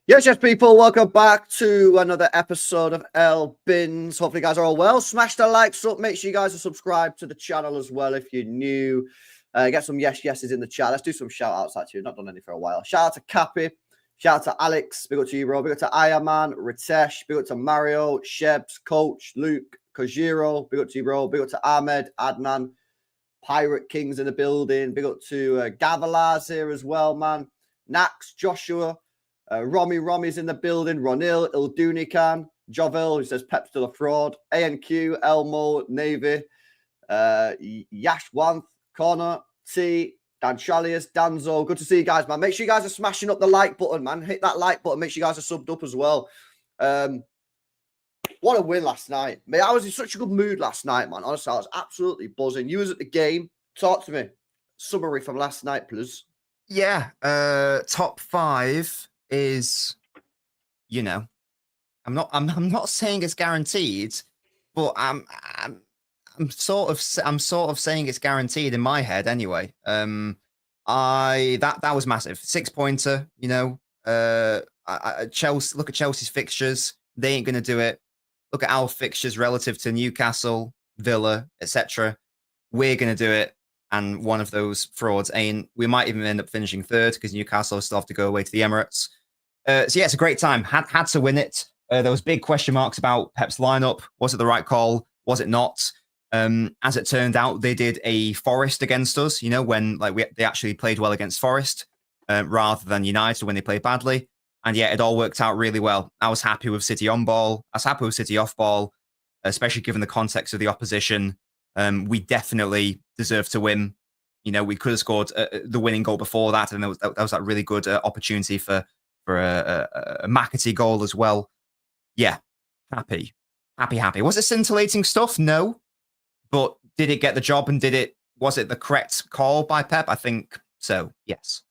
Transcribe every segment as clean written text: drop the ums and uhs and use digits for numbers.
Yes, people, welcome back to another episode of L Bins. Hopefully, you guys are all well. Smash the likes up. Make sure you guys are subscribed to the channel as well if you're new. Get some yeses in the chat. Let's do some shout outs, actually. We've not done any for a while. Shout out to Cappy. Shout out to Alex. Big up to you, bro. Big up to Ayaman, Ritesh. Big up to Mario, Shebs, Coach, Luke, Kojiro. Big up to you, bro. Big up to Ahmed, Adnan, Pirate Kings in the building. Big up to Gavalaz here as well, man. Nax, Joshua. Rommy's in the building. Ronil, Ildunikan, Jovel, who says Pep's still a fraud. ANQ, Elmo, Navy, Yashwanth, Connor, T, Dan Chalias, Danzo. Good to see you guys, man. Make sure you guys are smashing up the like button, man. Hit that like button. Make sure you guys are subbed up as well. What a win last night. Mate, I was in such a good mood last night, man. Honestly, I was absolutely buzzing. You was at the game. Talk to me. Summary from last night, please. Yeah, top 5 is, you know, I'm not saying it's guaranteed, but I'm sort of saying it's guaranteed in my head anyway. That was massive. 6-pointer, you know. Chelsea, look at Chelsea's fixtures. They ain't gonna do it. Look at our fixtures relative to Newcastle, Villa, etc. We're gonna do it. And one of those frauds ain't. We might even end up finishing third because Newcastle still have to go away to the Emirates. So yeah, it's a great time. Had to win it. There was big question marks about Pep's lineup. Was it the right call? Was it not? As it turned out, they did a Forest against us. You know, when they actually played well against Forest rather than United when they played badly. And yeah, it all worked out really well. I was happy with City on ball. I was happy with City off ball, especially given the context of the opposition. We definitely deserved to win. You know, we could have scored the winning goal before that, and that was that really good opportunity for a McAtee goal as well. Yeah, happy. Was it scintillating stuff? No, but did it get the job? And was it the correct call by Pep? I think so. Yes.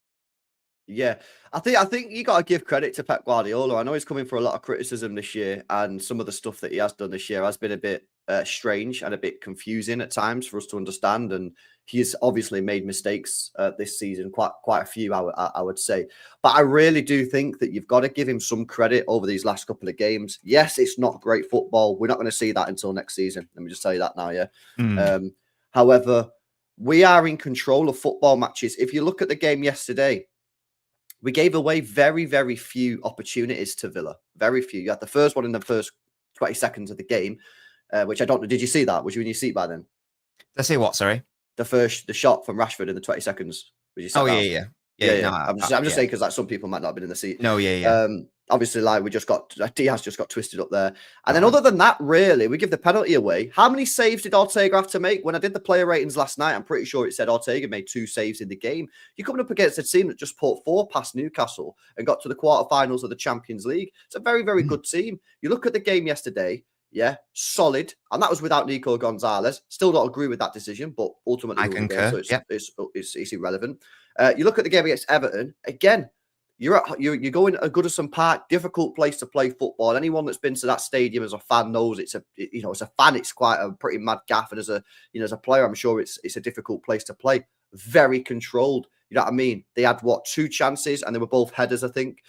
Yeah, I think you got to give credit to Pep Guardiola. I know he's coming for a lot of criticism this year, and some of the stuff that he has done this year has been a bit strange and a bit confusing at times for us to understand. And he's obviously made mistakes this season, quite a few, I would say. But I really do think that you've got to give him some credit over these last couple of games. Yes, it's not great football. We're not going to see that until next season. Let me just tell you that now. Yeah. However, we are in control of football matches. If you look at the game yesterday, we gave away very, very few opportunities to Villa. Very few. You had the first one in the first 20 seconds of the game, which I don't know. Did you see that? Was you in your seat by then? Did I see what? Sorry. The shot from Rashford in the 20 seconds. Was you oh, yeah. No, I'm just saying because like some people might not have been in the seat. No, yeah. Obviously, like Diaz just got twisted up there. And then other than that, really, we give the penalty away. How many saves did Ortega have to make? When I did the player ratings last night, I'm pretty sure it said Ortega made 2 saves in the game. You're coming up against a team that just put 4 past Newcastle and got to the quarterfinals of the Champions League. It's a very, very good team. You look at the game yesterday, yeah, solid. And that was without Nico Gonzalez. Still don't agree with that decision, but ultimately, I concur. So it's irrelevant. You look at the game against Everton, again, you're going at Goodison Park, difficult place to play football. Anyone that's been to that stadium as a fan knows it's a fan, it's quite a pretty mad gaff. And as a player, I'm sure it's a difficult place to play. Very controlled. You know what I mean? They had 2 chances and they were both headers, I think.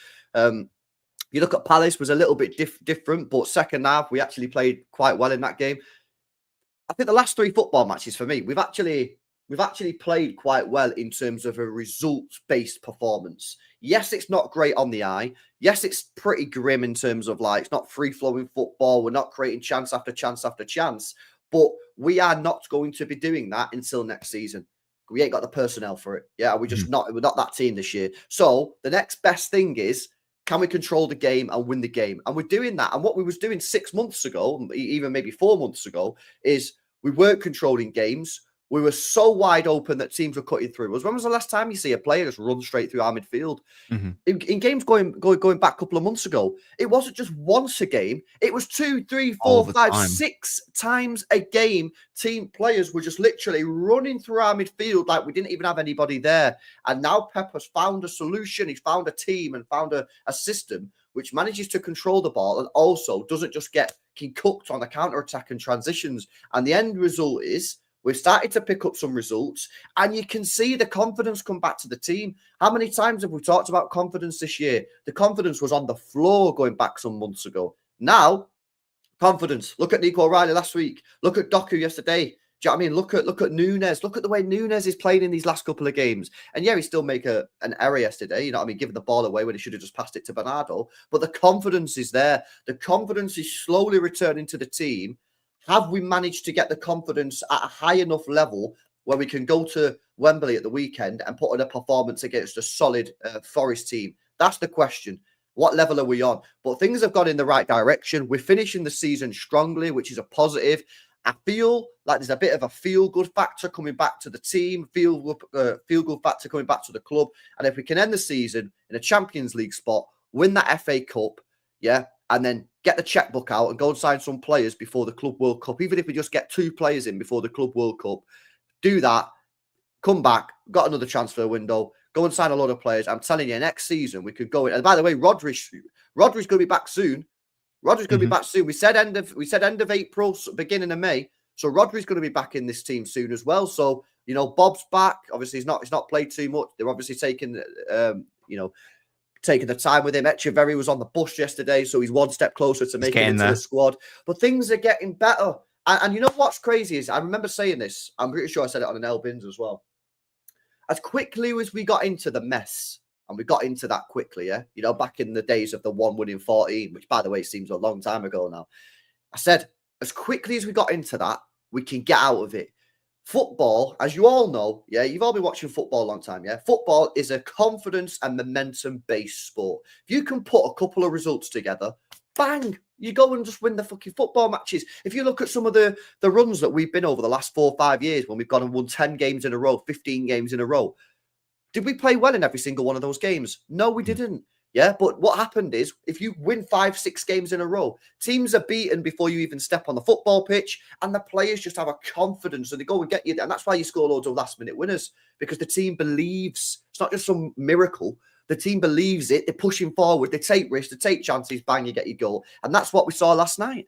You look at Palace was a little bit different, but second half we actually played quite well in that game. I think the last 3 football matches for me, we've actually played quite well in terms of a results-based performance. Yes, it's not great on the eye. Yes, it's pretty grim in terms of it's not free-flowing football. We're not creating chance after chance after chance. But we are not going to be doing that until next season. We ain't got the personnel for it. Yeah, we're not that team this year. So the next best thing is, can we control the game and win the game? And we're doing that. And what we was doing 6 months ago, even maybe 4 months ago, is we weren't controlling games. We were so wide open that teams were cutting through us. When was the last time you see a player just run straight through our midfield? In games going back a couple of months ago, it wasn't just once a game. It was 2, 3, 4, 5, 6 times a game. Team players were just literally running through our midfield like we didn't even have anybody there. And now Pep has found a solution. He's found a team and found a system which manages to control the ball and also doesn't just get cooked on the counter-attack and transitions. And the end result is We've started to pick up some results, and you can see the confidence come back to the team. How many times have we talked about confidence this year? The confidence was on the floor going back some months ago. Now, confidence. Look at Nico O'Reilly last week. Look at Doku yesterday. Do you know what I mean? Look at Nunes. Look at the way Nunes is playing in these last couple of games. And yeah, he still make an error yesterday. You know what I mean? Giving the ball away when he should have just passed it to Bernardo. But the confidence is there. The confidence is slowly returning to the team. Have we managed to get the confidence at a high enough level where we can go to Wembley at the weekend and put on a performance against a solid Forest team? That's the question. What level are we on? But things have gone in the right direction. We're finishing the season strongly, which is a positive. I feel like there's a bit of a feel-good factor coming back to the team, feel-good factor coming back to the club. And if we can end the season in a Champions League spot, win that FA Cup, yeah, and then get the checkbook out and go and sign some players before the Club World Cup, even if we just get 2 players in before the Club World Cup, do that, come back, got another transfer window, go and sign a lot of players. I'm telling you, next season we could go in. And by the way, Rodri's going to be back soon. Rodri's going to be back soon. We said end of April, beginning of May. So Rodri's going to be back in this team soon as well. So, you know, Bob's back. Obviously, he's not played too much. They're obviously taking the time with him. Chevier was on the bus yesterday, so he's one step closer to making it into the squad. But things are getting better. And you know what's crazy is, I remember saying this, I'm pretty sure I said it on an Nobbins as well. As quickly as we got into the mess, and we got into that quickly, yeah? You know, back in the days of the 1 winning 14, which, by the way, seems a long time ago now. I said, as quickly as we got into that, we can get out of it. Football, as you all know, yeah, you've all been watching football a long time, yeah? Football is a confidence and momentum-based sport. If you can put a couple of results together, bang, you go and just win the fucking football matches. If you look at some of the runs that we've been over the last 4 or 5 years, when we've gone and won 10 games in a row, 15 games in a row, did we play well in every single one of those games? No, we didn't. Yeah, but what happened is, if you win 5, 6 games in a row, teams are beaten before you even step on the football pitch, and the players just have a confidence and they go and get you there. And that's why you score loads of last-minute winners, because the team believes. It's not just some miracle. The team believes it. They're pushing forward. They take risks. They take chances. Bang, you get your goal. And that's what we saw last night.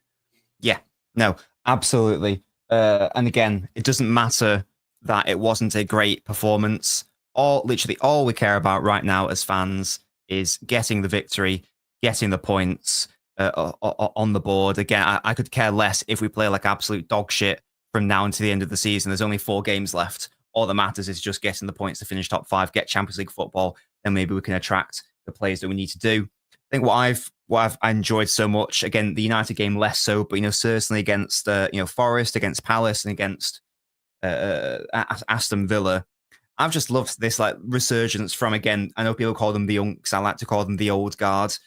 Yeah, no, absolutely. And again, it doesn't matter that it wasn't a great performance. Literally all we care about right now as fans is getting the victory, getting the points on the board. Again, I could care less if we play like absolute dog shit from now until the end of the season. There's only 4 games left. All that matters is just getting the points to finish top 5, get Champions League football, then maybe we can attract the players that we need to do. I think what I've enjoyed so much, again, the United game less so, but, you know, certainly against, Forest, against Palace, and against Aston Villa, I've just loved this like resurgence from, again, I know people call them the Unks, I like to call them the old guard.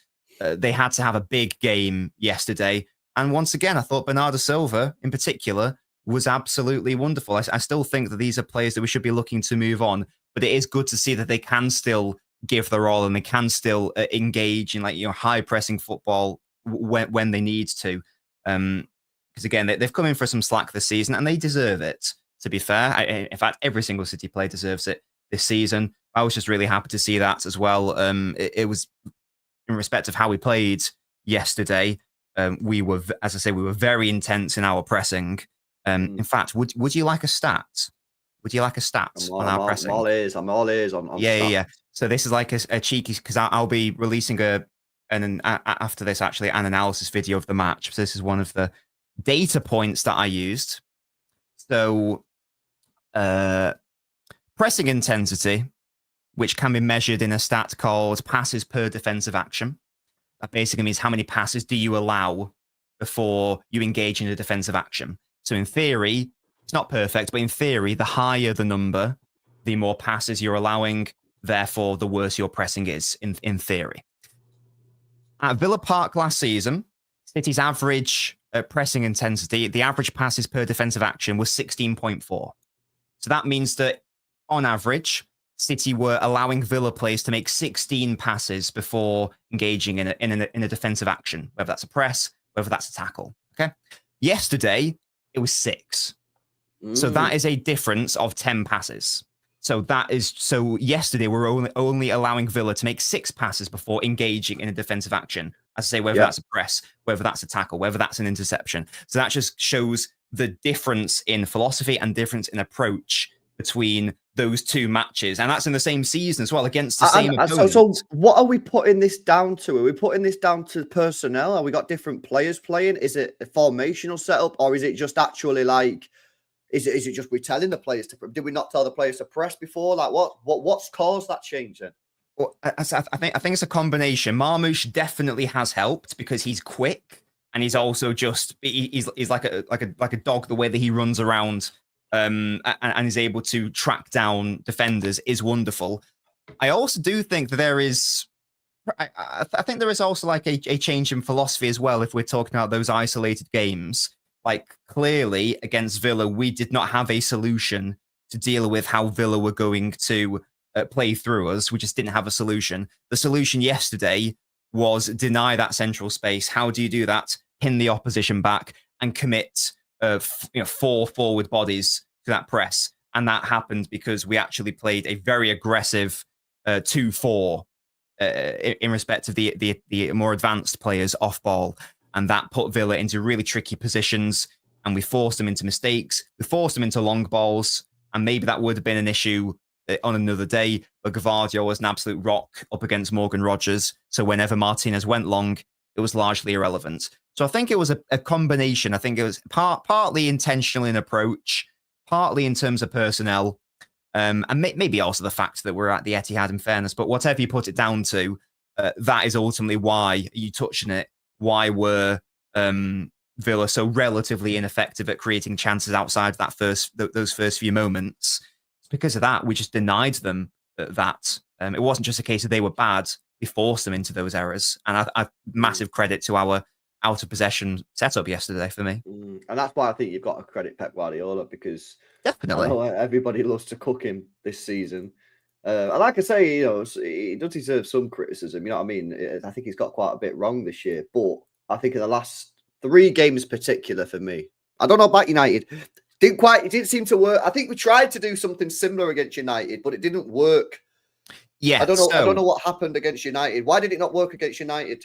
They had to have a big game yesterday. And once again, I thought Bernardo Silva in particular was absolutely wonderful. I still think that these are players that we should be looking to move on, but it is good to see that they can still give their all and they can still engage in high pressing football when they need to. Because again, they've come in for some slack this season and they deserve it. To be fair, in fact, every single City player deserves it this season. I was just really happy to see that as well. It was in respect of how we played yesterday. We were, as I say, we were very intense in our pressing. In fact, would you like a stat? Would you like a stat on our pressing? I'm all ears on stats. Yeah. So this is like a cheeky, because I'll be releasing after this actually an analysis video of the match. So this is one of the data points that I used. So pressing intensity, which can be measured in a stat called passes per defensive action. That basically means how many passes do you allow before you engage in a defensive action. So in theory, it's not perfect, but in theory, the higher the number, the more passes you're allowing, therefore the worse your pressing is, in theory. At Villa Park last season, City's average pressing intensity, the average passes per defensive action was 16.4. So that means that, on average, City were allowing Villa players to make 16 passes before engaging in a defensive action, whether that's a press, whether that's a tackle. Okay. Yesterday, it was 6. So that is a difference of 10 passes. So yesterday we were only allowing Villa to make 6 passes before engaging in a defensive action. As I say, whether that's a press, whether that's a tackle, whether that's an interception. So that just shows the difference in philosophy and difference in approach between those two matches, and that's in the same season as well against the same opponent. So what are we putting this down to? Are we putting this down to personnel? Are we got different players playing? Is it a formational setup, or is it just actually like, is it just we telling the players to? Did we not tell the players to press before? Like what's caused that change then? Well, I think it's a combination. Marmoush definitely has helped because he's quick and he's also just he's like a dog. The way that he runs around and is able to track down defenders is wonderful. I also do think that there is. I think there is also like a change in philosophy as well. If we're talking about those isolated games, like clearly against Villa, we did not have a solution to deal with how Villa were going to play through us. We just didn't have a solution. The solution yesterday was deny that central space. How do you do that? Pin the opposition back and commit 4 forward bodies to that press. And that happened because we actually played a very aggressive 2-4 in respect of the more advanced players off ball. And that put Villa into really tricky positions. And we forced them into mistakes. We forced them into long balls. And maybe that would have been an issue on another day, but Guardiola was an absolute rock up against Morgan Rogers. So whenever Martinez went long, it was largely irrelevant. So I think it was a combination. I think it was partly intentional in approach, partly in terms of personnel, and maybe also the fact that we're at the Etihad in fairness. But whatever you put it down to, that is ultimately why, you touched on it, why were Villa so relatively ineffective at creating chances outside that those first few moments. Because of that, we just denied them that. It wasn't just a case of they were bad. We forced them into those errors. And I massive credit to our out of possession setup yesterday for me. And that's why I think you've got to credit Pep Guardiola, because definitely I know everybody loves to cook him this season. And like I say, he does deserve some criticism. You know what I mean? I think he's got quite a bit wrong this year. But I think in the last 3 games particular for me, I don't know about United. It didn't seem to work. I think we tried to do something similar against United, but it didn't work. Yeah, I don't know what happened against United. Why did it not work against United?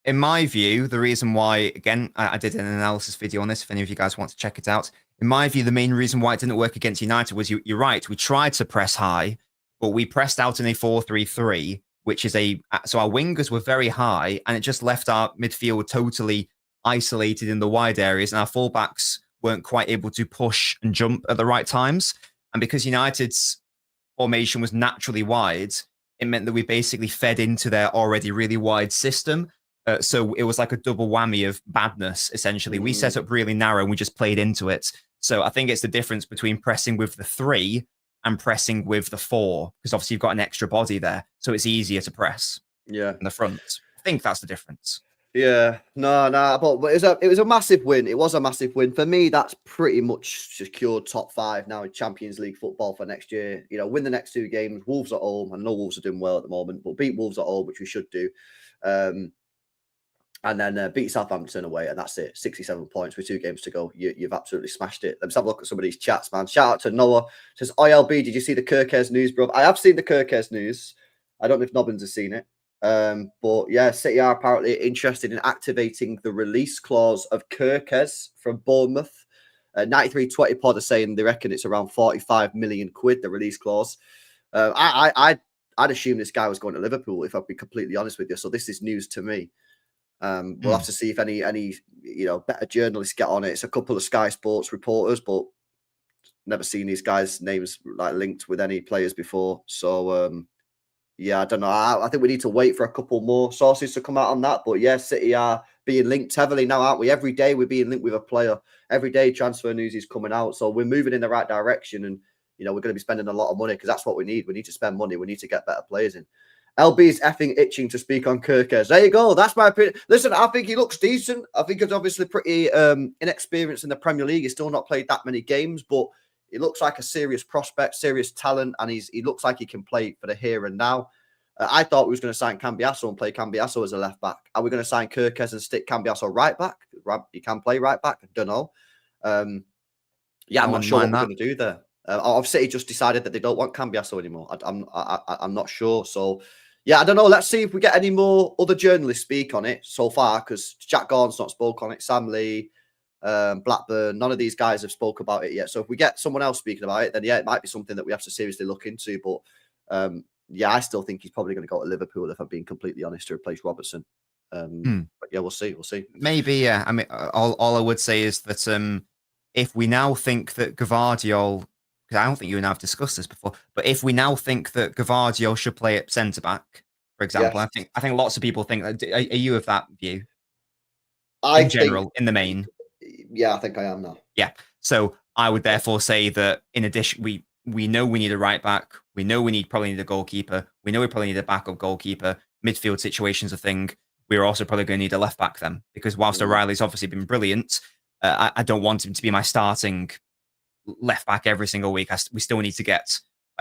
In my view, the reason why, again, I did an analysis video on this, if any of you guys want to check it out. In my view, the main reason why it didn't work against United was, you're right, we tried to press high, but we pressed out in a 4-3-3, which is so our wingers were very high, and it just left our midfield totally isolated in the wide areas, and our fullbacks weren't quite able to push and jump at the right times. And because United's formation was naturally wide, it meant that we basically fed into their already really wide system. So it was like a double whammy of badness, essentially. We set up really narrow and we just played into it. So I think it's the difference between pressing with the 3 and pressing with the 4, because obviously you've got an extra body there. So it's easier to press in the front. I think that's the difference. Yeah, no, but it was a massive win. It was a massive win for me. That's pretty much secured top 5 now in Champions League football for next year. Win the next 2 games. Wolves at home. I know Wolves are doing well at the moment, but beat Wolves at home, which we should do, and then beat Southampton away, and that's it. 67 points with 2 games to go. You've absolutely smashed it. Let's have a look at some of these chats, man. Shout out to Noah. Says OLB, did you see the Kirk news, bro? I have seen the Kirk news. I don't know if Nobbins has seen it. But yeah, City are apparently interested in activating the release clause of Kirk from Bournemouth. 9320 pod are saying they reckon it's around 45 million quid, the release clause. I'd assume this guy was going to Liverpool, if I'd be completely honest with you. So this is news to me. We'll have to see if any better journalists get on it. It's a couple of Sky Sports reporters, but never seen these guys' names like linked with any players before. So yeah, I don't know. I think we need to wait for a couple more sources to come out on that. But yeah, City are being linked heavily now, aren't we? Every day we're being linked with a player. Every day transfer news is coming out. So we're moving in the right direction, and we're going to be spending a lot of money, because that's what we need. We need to spend money. We need to get better players in. LB is effing itching to speak on Kirk. There you go. That's my opinion. Listen, I think he looks decent. I think he's obviously pretty inexperienced in the Premier League. He's still not played that many games, but he looks like a serious prospect, serious talent, and he looks like he can play for the here and now. I thought we was going to sign Cambiasso and play Cambiasso as a left back. Are we going to sign Kirk and stick Cambiasso right back? He can play right back. I don't know. Yeah, I'm not sure what we're going to do there. Obviously, he just decided that they don't want Cambiasso anymore. I'm not sure. So, yeah, I don't know. Let's see if we get any more other journalists speak on it so far, because Jack Gordon's not spoke on it. Sam Lee, Blackburn. None of these guys have spoke about it yet. So if we get someone else speaking about it, then yeah, it might be something that we have to seriously look into. But yeah, I still think he's probably going to go to Liverpool, if I'm being completely honest, to replace Robertson. But yeah, we'll see. Maybe, yeah. I mean, all I would say is that if we now think that Gvardiol, because I don't think you and I have discussed this before, but if we now think that Gvardiol should play at centre back, for example, Yes. I think lots of people think that. Are you of that view? In the main. Yeah, I think I am now. Yeah. So I would therefore say that in addition, we know we need a right back. We know probably need a goalkeeper. We know we probably need a backup goalkeeper. Midfield situation's a thing. We're also probably going to need a left back then, because whilst O'Reilly's obviously been brilliant, I don't want him to be my starting left back every single week. We still need to get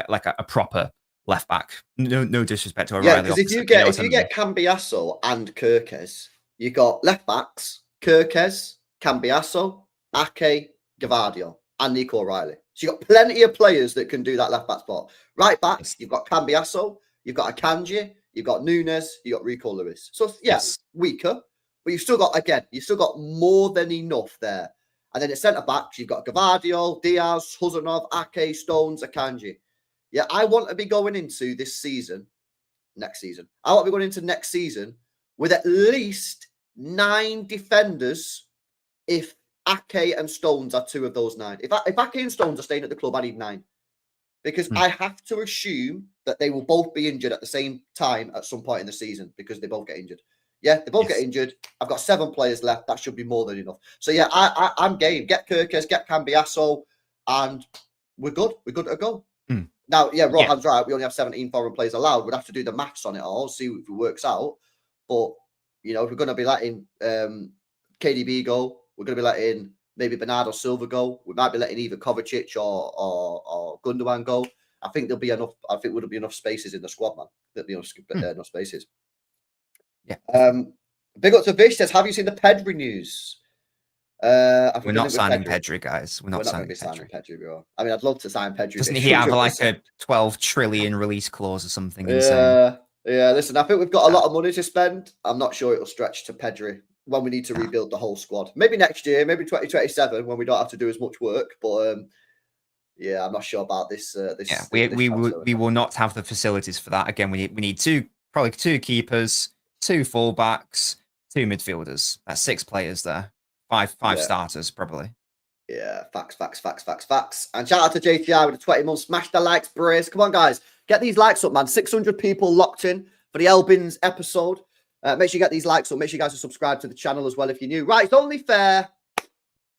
like a proper left back. No disrespect to O'Reilly. Yeah, because if you get Cambiasso and Kirkes, you got left backs, Kirkes, Cambiasso, Ake, Gvardiol, and Nico O'Reilly. So you've got plenty of players that can do that left back spot. Right back, you've got Cambiasso, you've got Akanji, you've got Nunes, you've got Rico Lewis. So yes, weaker, but you've still got more than enough there. And then at centre backs, you've got Gvardiol, Diaz, Huzanov, Ake, Stones, Akanji. Yeah, I want to be going into next season with at least 9 defenders if Ake and Stones are 2 of those 9. If Ake and Stones are staying at the club, I need 9. Because I have to assume that they will both be injured at the same time at some point in the season, because they both get injured. Yeah, they both get injured. I've got 7 players left. That should be more than enough. So yeah, I'm game. Get Kirkes, get Cambiasso, and we're good. We're good to go. Now, yeah, Rohan's right. We only have 17 foreign players allowed. We'd have to do the maths on it all, see if it works out. But, you know, if we're going to be letting KDB go, we're going to be letting maybe Bernardo Silva go. We might be letting either Kovacic or Gundogan go. I think there'll be enough. I think there'll be enough spaces in the squad, man. There'll be enough spaces. Yeah. Big up to Vish says, have you seen the Pedri news? We're not signing Pedri, guys. We're not signing Pedri, bro. I mean, I'd love to sign Pedri. Doesn't he have like a 12 trillion release clause or something insane? Yeah, listen, I think we've got a lot of money to spend. I'm not sure it'll stretch to Pedri when we need to rebuild the whole squad. Maybe next year, maybe 2027, when we don't have to do as much work. But yeah, I'm not sure about this. We will not have the facilities for that. Again, we need probably 2 keepers, 2 fullbacks, 2 midfielders. That's 6 players there. Five starters, probably. Yeah, facts. And shout out to JTI with the 20 months. Smash the likes, brace. Come on, guys. Get these likes up, man. 600 people locked in for the Elbins episode. Make sure you get these likes up. Make sure you guys are subscribed to the channel as well if you're new. Right, it's only fair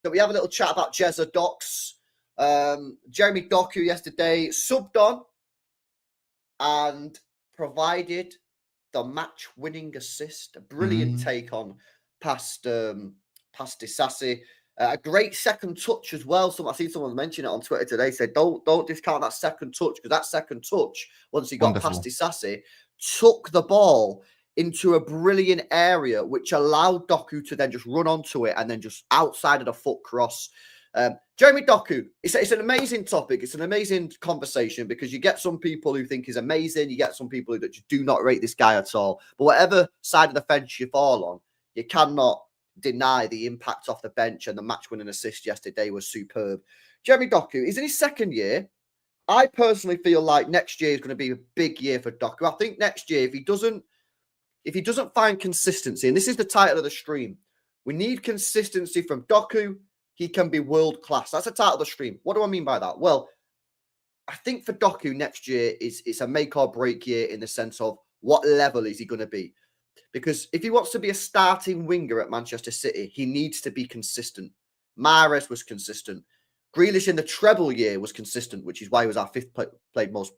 that we have a little chat about Jezza Docs. Jeremy Doku yesterday subbed on and provided the match-winning assist. A brilliant take on past Disasi. A great second touch as well. I seen someone mention it on Twitter today. Said don't discount that second touch, because that second touch, once he got past Disasi, took the ball into a brilliant area, which allowed Doku to then just run onto it and then just outside of the foot cross. Jeremy Doku, it's an amazing topic. It's an amazing conversation, because you get some people who think he's amazing. You get some people who just do not rate this guy at all. But whatever side of the fence you fall on, you cannot deny the impact off the bench, and the match-winning assist yesterday was superb. Jeremy Doku, he's in his 2nd year. I personally feel like next year is going to be a big year for Doku. I think next year, if he doesn't find consistency, and this is the title of the stream, we need consistency from Doku. He can be world-class. That's the title of the stream. What do I mean by that? Well, I think for Doku next year, it's a make or break year, in the sense of what level is he going to be? Because if he wants to be a starting winger at Manchester City, he needs to be consistent. Mahrez was consistent. Grealish in the treble year was consistent, which is why he was our 5th played most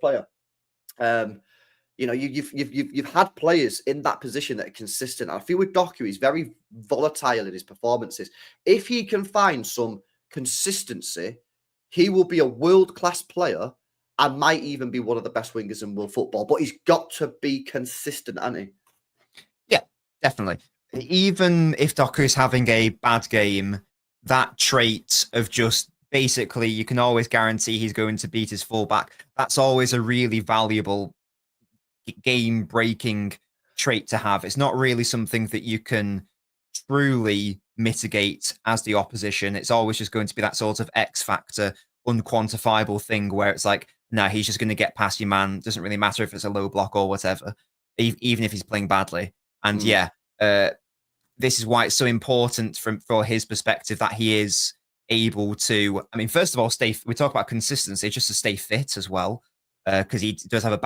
player. You know, you've had players in that position that are consistent. I feel with Doku, he's very volatile in his performances. If he can find some consistency, he will be a world-class player and might even be one of the best wingers in world football. But he's got to be consistent, hasn't he? Yeah, definitely. Even if Doku's having a bad game, that trait of just basically you can always guarantee he's going to beat his fullback, that's always a really valuable game-breaking trait to have. It's not really something that you can truly mitigate as the opposition. It's always just going to be that sort of X factor, unquantifiable thing where it's like, no, he's just going to get past your man. Doesn't really matter if it's a low block or whatever, even if he's playing badly. And this is why it's so important for his perspective that he is able to, I mean, first of all, we talk about consistency, just to stay fit as well, because he does have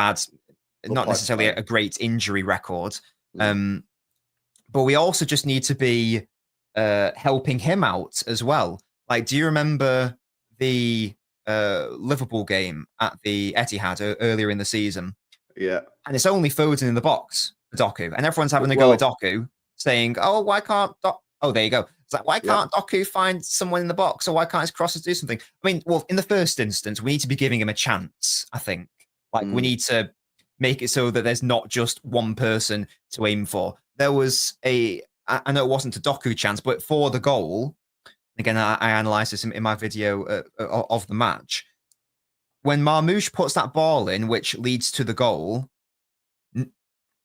not necessarily a great injury record. But we also just need to be helping him out as well. Like, do you remember the Liverpool game at the Etihad earlier in the season? Yeah. And it's only Foden in the box for Doku. And everyone's having a go at Doku, saying, oh, why can't Oh, there you go. It's like, why can't Doku find someone in the box? Or why can't his crosses do something? I mean, well, in the first instance, we need to be giving him a chance, I think. Like, we need to make it so that there's not just one person to aim for. There was I know it wasn't a Doku chance, but for the goal, again, I analysed this in my video of the match. When Marmoush puts that ball in, which leads to the goal,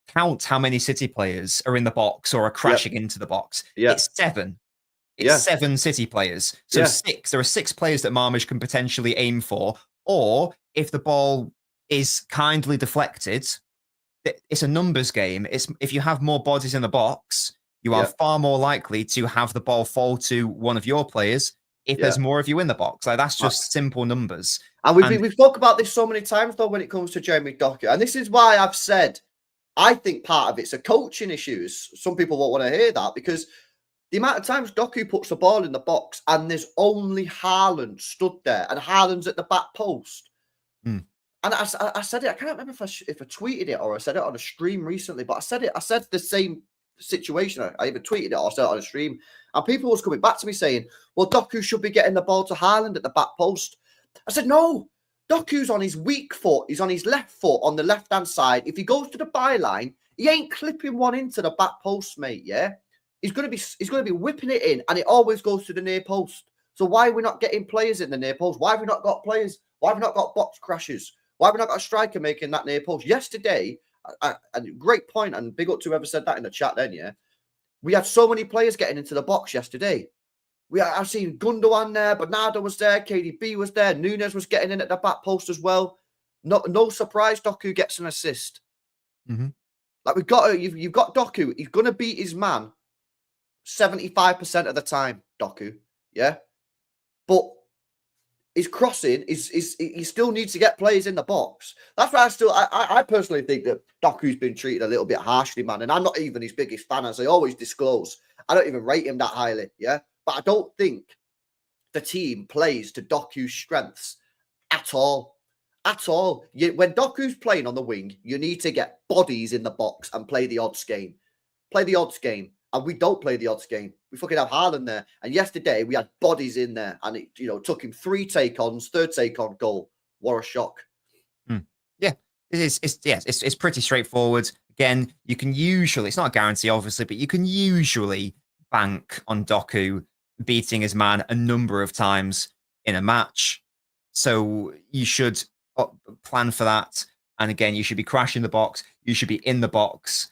count how many City players are in the box or are crashing into the box. It's 7. It's 7 City players. So 6. There are 6 players that Marmoush can potentially aim for. Or if the ball is kindly deflected, it's a numbers game. If you have more bodies in the box, you are far more likely to have the ball fall to one of your players if there's more of you in the box. Like, that's just simple numbers. And we've talked about this so many times, though, when it comes to Jeremy Doku. And this is why I've said, I think part of it's a coaching issues. Some people won't want to hear that, because the amount of times Doku puts the ball in the box and there's only Haaland stood there, and Haaland's at the back post. And I said it. I can't remember if I tweeted it or I said it on a stream recently, but I said it. I said the same situation. I either tweeted it or said it on a stream, and people was coming back to me saying, "Well, Doku should be getting the ball to Haaland at the back post." I said, "No, Doku's on his weak foot. He's on his left foot on the left-hand side. If he goes to the byline, he ain't clipping one into the back post, mate. Yeah, he's gonna be whipping it in, and it always goes to the near post. So why are we not getting players in the near post? Why have we not got players? Why have we not got box crashes? Why have we not got a striker making that near post?" Yesterday, and great point, and big up to whoever said that in the chat then, we had so many players getting into the box yesterday. I've seen Gundogan there, Bernardo was there, KDB was there, Nunes was getting in at the back post as well. No surprise Doku gets an assist. Like, you've got Doku, he's going to beat his man 75% of the time, Doku, but his crossing he still needs to get players in the box. That's why I personally think that Doku's been treated a little bit harshly, man. And I'm not even his biggest fan, as I always disclose. I don't even rate him that highly, But I don't think the team plays to Doku's strengths at all. At all. When Doku's playing on the wing, you need to get bodies in the box and play the odds game. Play the odds game. And we don't play the odds game. We fucking have Haaland there. And yesterday we had bodies in there, and it took him 3 take-ons, third take-on goal. What a shock. Yeah, it's pretty straightforward. Again, you can usually, it's not a guarantee obviously, but you can usually bank on Doku beating his man a number of times in a match. So you should plan for that. And again, you should be crashing the box. You should be in the box.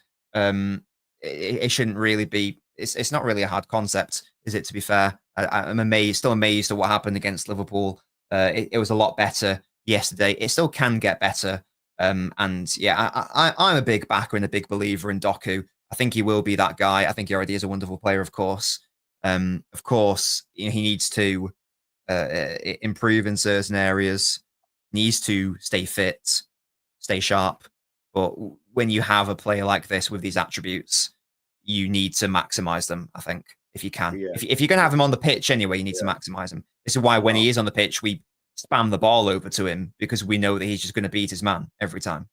It shouldn't really be. It's not really a hard concept, is it? To be fair, I'm still amazed at what happened against Liverpool. It was a lot better yesterday. It still can get better. And yeah, I'm a big backer and a big believer in Doku. I think he will be that guy. I think he already is a wonderful player, of course. Of course, he needs to improve in certain areas. Needs to stay fit, stay sharp. But when you have a player like this with these attributes, you need to maximize them, I think, if you can. If you're going to have him on the pitch anyway, you need to maximize him. This is why when he is on the pitch, we spam the ball over to him, because we know that he's just going to beat his man every time.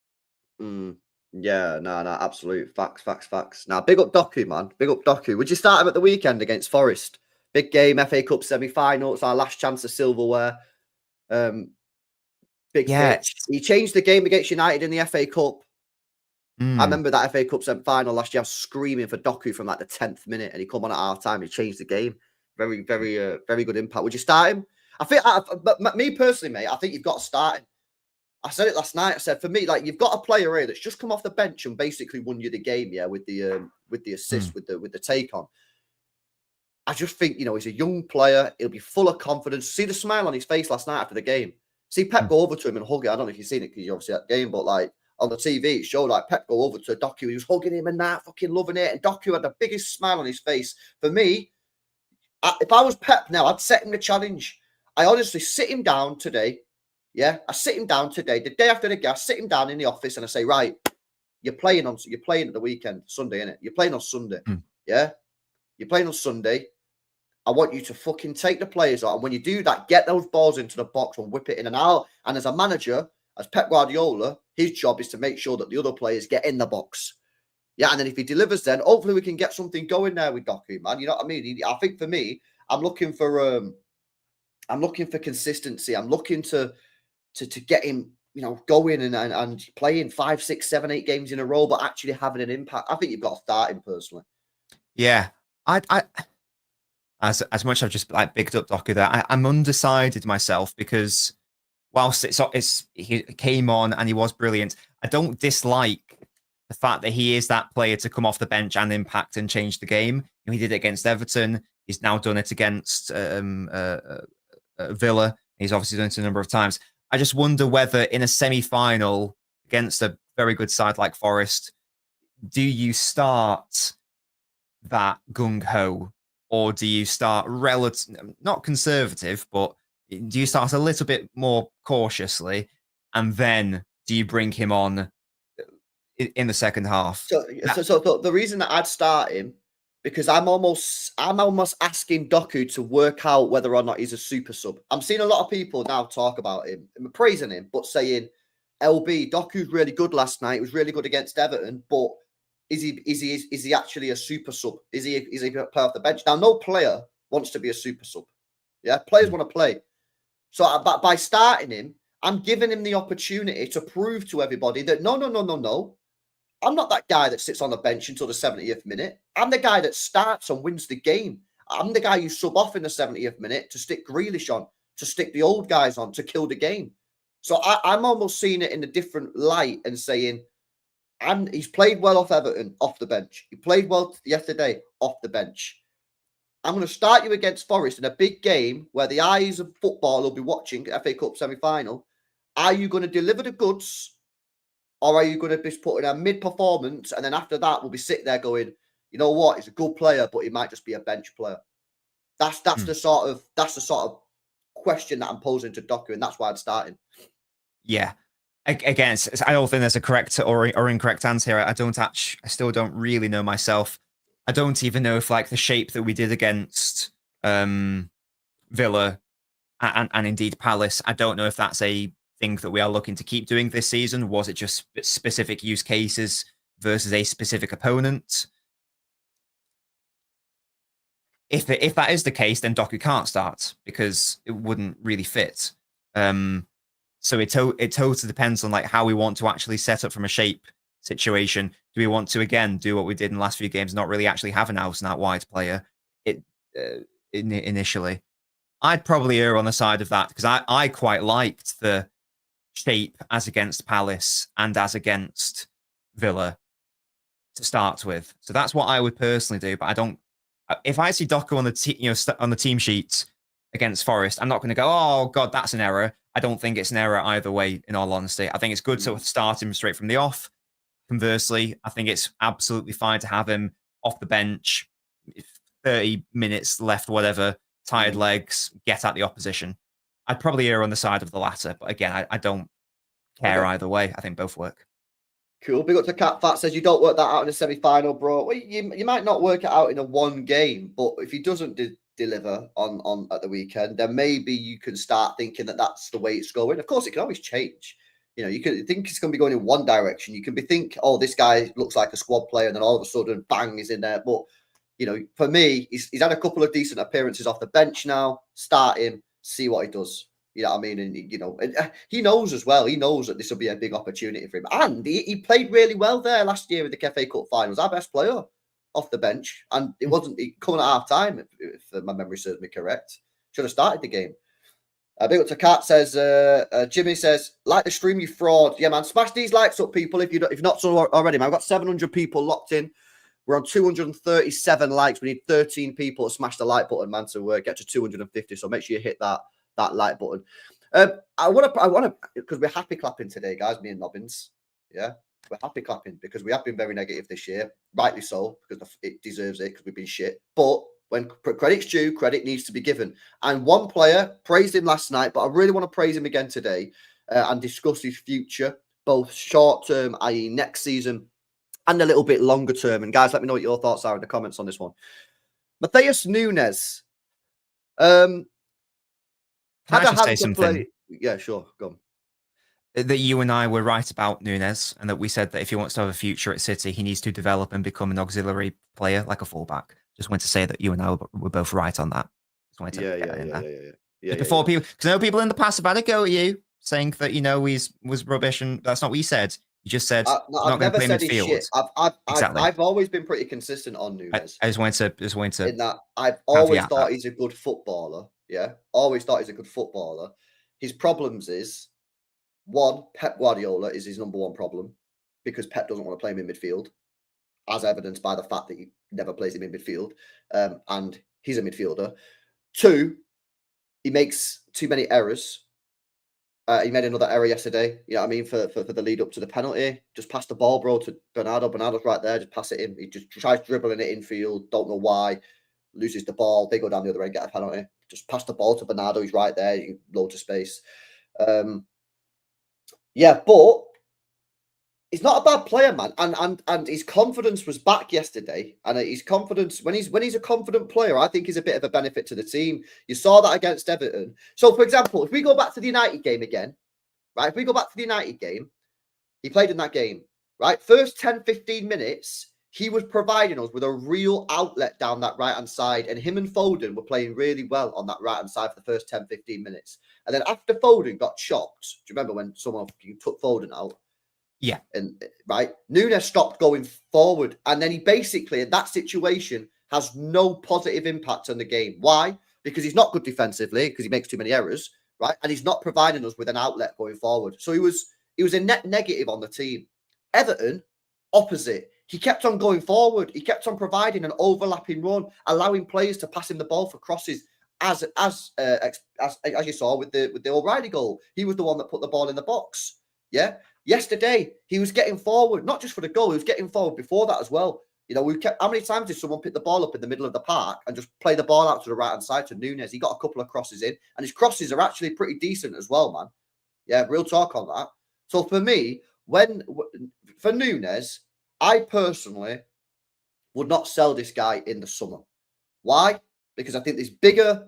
Yeah, no, absolute facts. Now, big up Doku, man. Big up Doku. Would you start him at the weekend against Forest? Big game, FA Cup semi-final. It's our last chance of silverware. Big pitch. He changed the game against United in the FA Cup. I remember that FA Cup semi-final last year. I was screaming for Doku from like the 10th minute, and he come on at half time. He changed the game. Very, very, very good impact. Would you start him? I think, but me personally, mate, I think you've got to start him. I said it last night. I said, for me, like, you've got a player here that's just come off the bench and basically won you the game, with the assist, with the take on. I just think, he's a young player. He'll be full of confidence. See the smile on his face last night after the game. See Pep go over to him and hug it. I don't know if you've seen it because you're obviously at the game, but like on the TV, it showed like Pep go over to Doku. He was hugging him and that, fucking loving it. And Doku had the biggest smile on his face. For me, if I was Pep now, I'd set him the challenge. I honestly sit him down today. Yeah, I sit him down today. The day after the game, I sit him down in the office and I say, right, you're playing at the weekend, Sunday, innit? You're playing on Sunday. Yeah? You're playing on Sunday. I want you to fucking take the players out. And when you do that, get those balls into the box and whip it in and out. And as a manager, as Pep Guardiola, his job is to make sure that the other players get in the box. Yeah, and then if he delivers, then hopefully we can get something going there with Doku, man. You know what I mean? I think for me, I'm looking for consistency. I'm looking to get him, going and playing 5, 6, 7, 8 games in a row, but actually having an impact. I think you've got to start him personally. Yeah, I as much as I've just like bigged up Doku there, I'm undecided myself because whilst he came on and he was brilliant, I don't dislike the fact that he is that player to come off the bench and impact and change the game. He did it against Everton. He's now done it against Villa. He's obviously done it a number of times. I just wonder whether in a semi-final against a very good side like Forest, do you start that gung-ho or do you start not conservative, but do you start a little bit more cautiously and then do you bring him on in the second half? So the reason that I'd start him, because I'm almost asking Doku to work out whether or not he's a super sub. I'm seeing a lot of people now talk about him, praising him, but saying, LB, Doku's really good last night. He was really good against Everton, but is he actually a super sub? Is he a player off the bench? Now, no player wants to be a super sub. Yeah, players want to play. So by starting him, I'm giving him the opportunity to prove to everybody that no. I'm not that guy that sits on the bench until the 70th minute. I'm the guy that starts and wins the game. I'm the guy you sub off in the 70th minute to stick Grealish on, to stick the old guys on, to kill the game. So I'm almost seeing it in a different light and saying, and he's played well off Everton, off the bench. He played well yesterday, off the bench. I'm going to start you against Forest in a big game where the eyes of football will be watching, FA Cup semi-final. Are you going to deliver the goods? Or are you going to be putting a mid-performance and then after that we'll be sitting there going, you know what, he's a good player, but he might just be a bench player. That's the sort of question that I'm posing to Doku, and that's why I'd start him. Yeah. Again, I don't think there's a correct or incorrect answer here. I still don't really know myself. I don't even know if like the shape that we did against Villa and indeed Palace, I don't know if that's a thing that we are looking to keep doing this season. Was it just specific use cases versus a specific opponent? If that is the case, then Doku can't start because it wouldn't really fit. So it totally depends on like how we want to actually set up from a shape situation. Do we want to again do what we did in the last few games, not really actually have an out and out wide player initially? I'd probably err on the side of that because I quite liked the shape as against Palace and as against Villa to start with. So that's what I would personally do. But I don't. If I see Doku on the on the team sheet against Forest, I'm not going to go, oh god, that's an error. I don't think it's an error either way. In all honesty, I think it's good to start him straight from the off. Conversely, I think it's absolutely fine to have him off the bench, 30 minutes left, whatever, tired legs, get at the opposition. I'd probably err on the side of the latter, but again, I don't care either way. I think both work. Cool. Big up to Cat Fat says you don't work that out in a semi-final, bro. Well, you might not work it out in a one game, but if he doesn't deliver on at the weekend, then maybe you can start thinking that that's the way it's going. Of course, it can always change. You know, you can think it's going to be going in one direction. You can think, oh, this guy looks like a squad player, and then all of a sudden, bang, he's in there. But you know, for me, he's had a couple of decent appearances off the bench now. Start him, see what he does. You know what I mean? And, you know, and he knows as well. He knows that this will be a big opportunity for him. And he played really well there last year in the FA Cup finals. Our best player off the bench. And it wasn't coming at half time, if my memory serves me correct. Should have started the game. Big up to Kat says, Jimmy says, like the stream, you fraud. Yeah, man, smash these likes up, people, if you've not done already, man. I've got 700 people locked in We're on 237 likes. We need 13 people to smash the like button, man, to get to 250. So make sure you hit that like button. I want to, because we're happy clapping today, guys, me and Nobbins. Yeah, we're happy clapping because we have been very negative this year, rightly so, because it deserves it because we've been shit. But when credit's due, credit needs to be given. And one player praised him last night, but I really want to praise him again today and discuss his future, both short term, i.e., next season, and a little bit longer term. And guys, let me know what your thoughts are in the comments on this one. Matheus Nunes. Can I just say something? Yeah, sure. Go on. That you and I were right about Nunes, and that we said that if he wants to have a future at City, he needs to develop and become an auxiliary player, like a fullback. Just want to say that you and I were both right on that. Just wanted to get that in there. Yeah. Before people, because I know people in the past have had a go at you, saying that he was rubbish, and that's not what you said. You just said I've never said he's shit. Exactly. I've always been pretty consistent on Nunes. I just wanted to. In that, I've always thought he's a good footballer. Yeah, always thought he's a good footballer. His problems is, one, Pep Guardiola is his number one problem because Pep doesn't want to play him in midfield, as evidenced by the fact that he never plays him in midfield, and he's a midfielder. Two, he makes too many errors. He made another error yesterday, you know what I mean, for the lead up to the penalty. Just pass the ball, bro, to Bernardo. Bernardo's right there, just pass it in. He just tries dribbling it infield, don't know why, loses the ball. They go down the other end, get a penalty. Just pass the ball to Bernardo, he's right there, you can load of space. Yeah, but he's not a bad player, man. And his confidence was back yesterday. And his confidence, when he's a confident player, I think he's a bit of a benefit to the team. You saw that against Everton. So, for example, if we go back to the United game again, right? If we go back to the United game, he played in that game, right? First 10, 15 minutes, he was providing us with a real outlet down that right-hand side. And him and Foden were playing really well on that right-hand side for the first 10, 15 minutes. And then after Foden got chopped, do you remember when someone took Foden out? Yeah. And right, Nunes stopped going forward. And then he basically, in that situation, has no positive impact on the game. Why? Because he's not good defensively, because he makes too many errors, right? And he's not providing us with an outlet going forward. So he was a net negative on the team. Everton, opposite. He kept on going forward. He kept on providing an overlapping run, allowing players to pass him the ball for crosses. As you saw with the O'Reilly goal, he was the one that put the ball in the box. Yeah. Yesterday, he was getting forward, not just for the goal, he was getting forward before that as well. You know, how many times did someone pick the ball up in the middle of the park and just play the ball out to the right-hand side to Nunes? He got a couple of crosses in, and his crosses are actually pretty decent as well, man. Yeah, real talk on that. So for me, for Nunes, I personally would not sell this guy in the summer. Why? Because I think there's bigger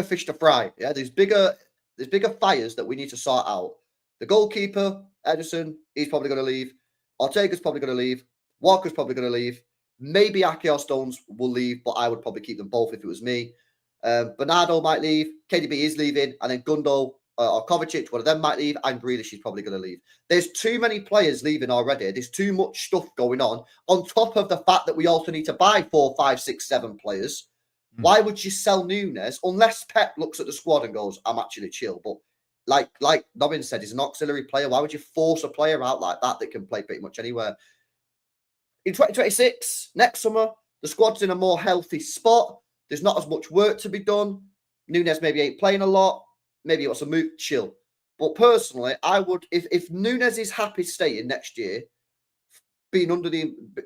fish to fry. Yeah, there's bigger fires that we need to sort out. The goalkeeper, Edison, he's probably going to leave. Ortega's probably going to leave. Walker's probably going to leave. Maybe Ake or Stones will leave, but I would probably keep them both if it was me. Bernardo might leave. KDB is leaving. And then Gundo or Kovacic, one of them might leave. And Grealish is probably going to leave. There's too many players leaving already. There's too much stuff going on top of the fact that we also need to buy 4, 5, 6, 7 players. Why would you sell Nunes unless Pep looks at the squad and goes, I'm actually chill? But like Nobbins said, he's an auxiliary player. Why would you force a player out like that can play pretty much anywhere? In 2026, next summer, the squad's in a more healthy spot. There's not as much work to be done. Nunes maybe ain't playing a lot. Maybe he wants to move, chill. But personally, I would, if Nunes is happy staying next year, being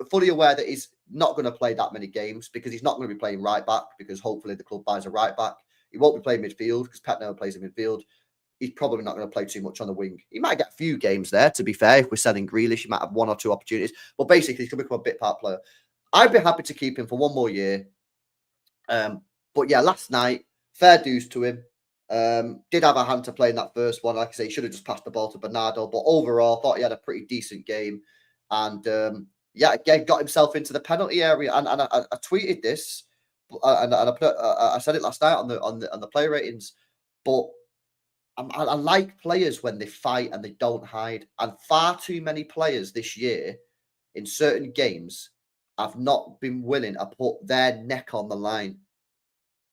fully aware that he's not going to play that many games because he's not going to be playing right back because hopefully the club buys a right back. He won't be playing midfield because Pep never plays in midfield. He's probably not going to play too much on the wing. He might get a few games there, to be fair. If we're selling Grealish, he might have 1 or 2 opportunities. But basically, he's going to become a bit part player. I'd be happy to keep him for 1 more year. But yeah, last night, fair dues to him. Did have a hand to play in that first one. Like I say, he should have just passed the ball to Bernardo. But overall, thought he had a pretty decent game. And yeah, again, got himself into the penalty area. And I tweeted this, and I said it last night on the player ratings. But I like players when they fight and they don't hide. And far too many players this year in certain games have not been willing to put their neck on the line.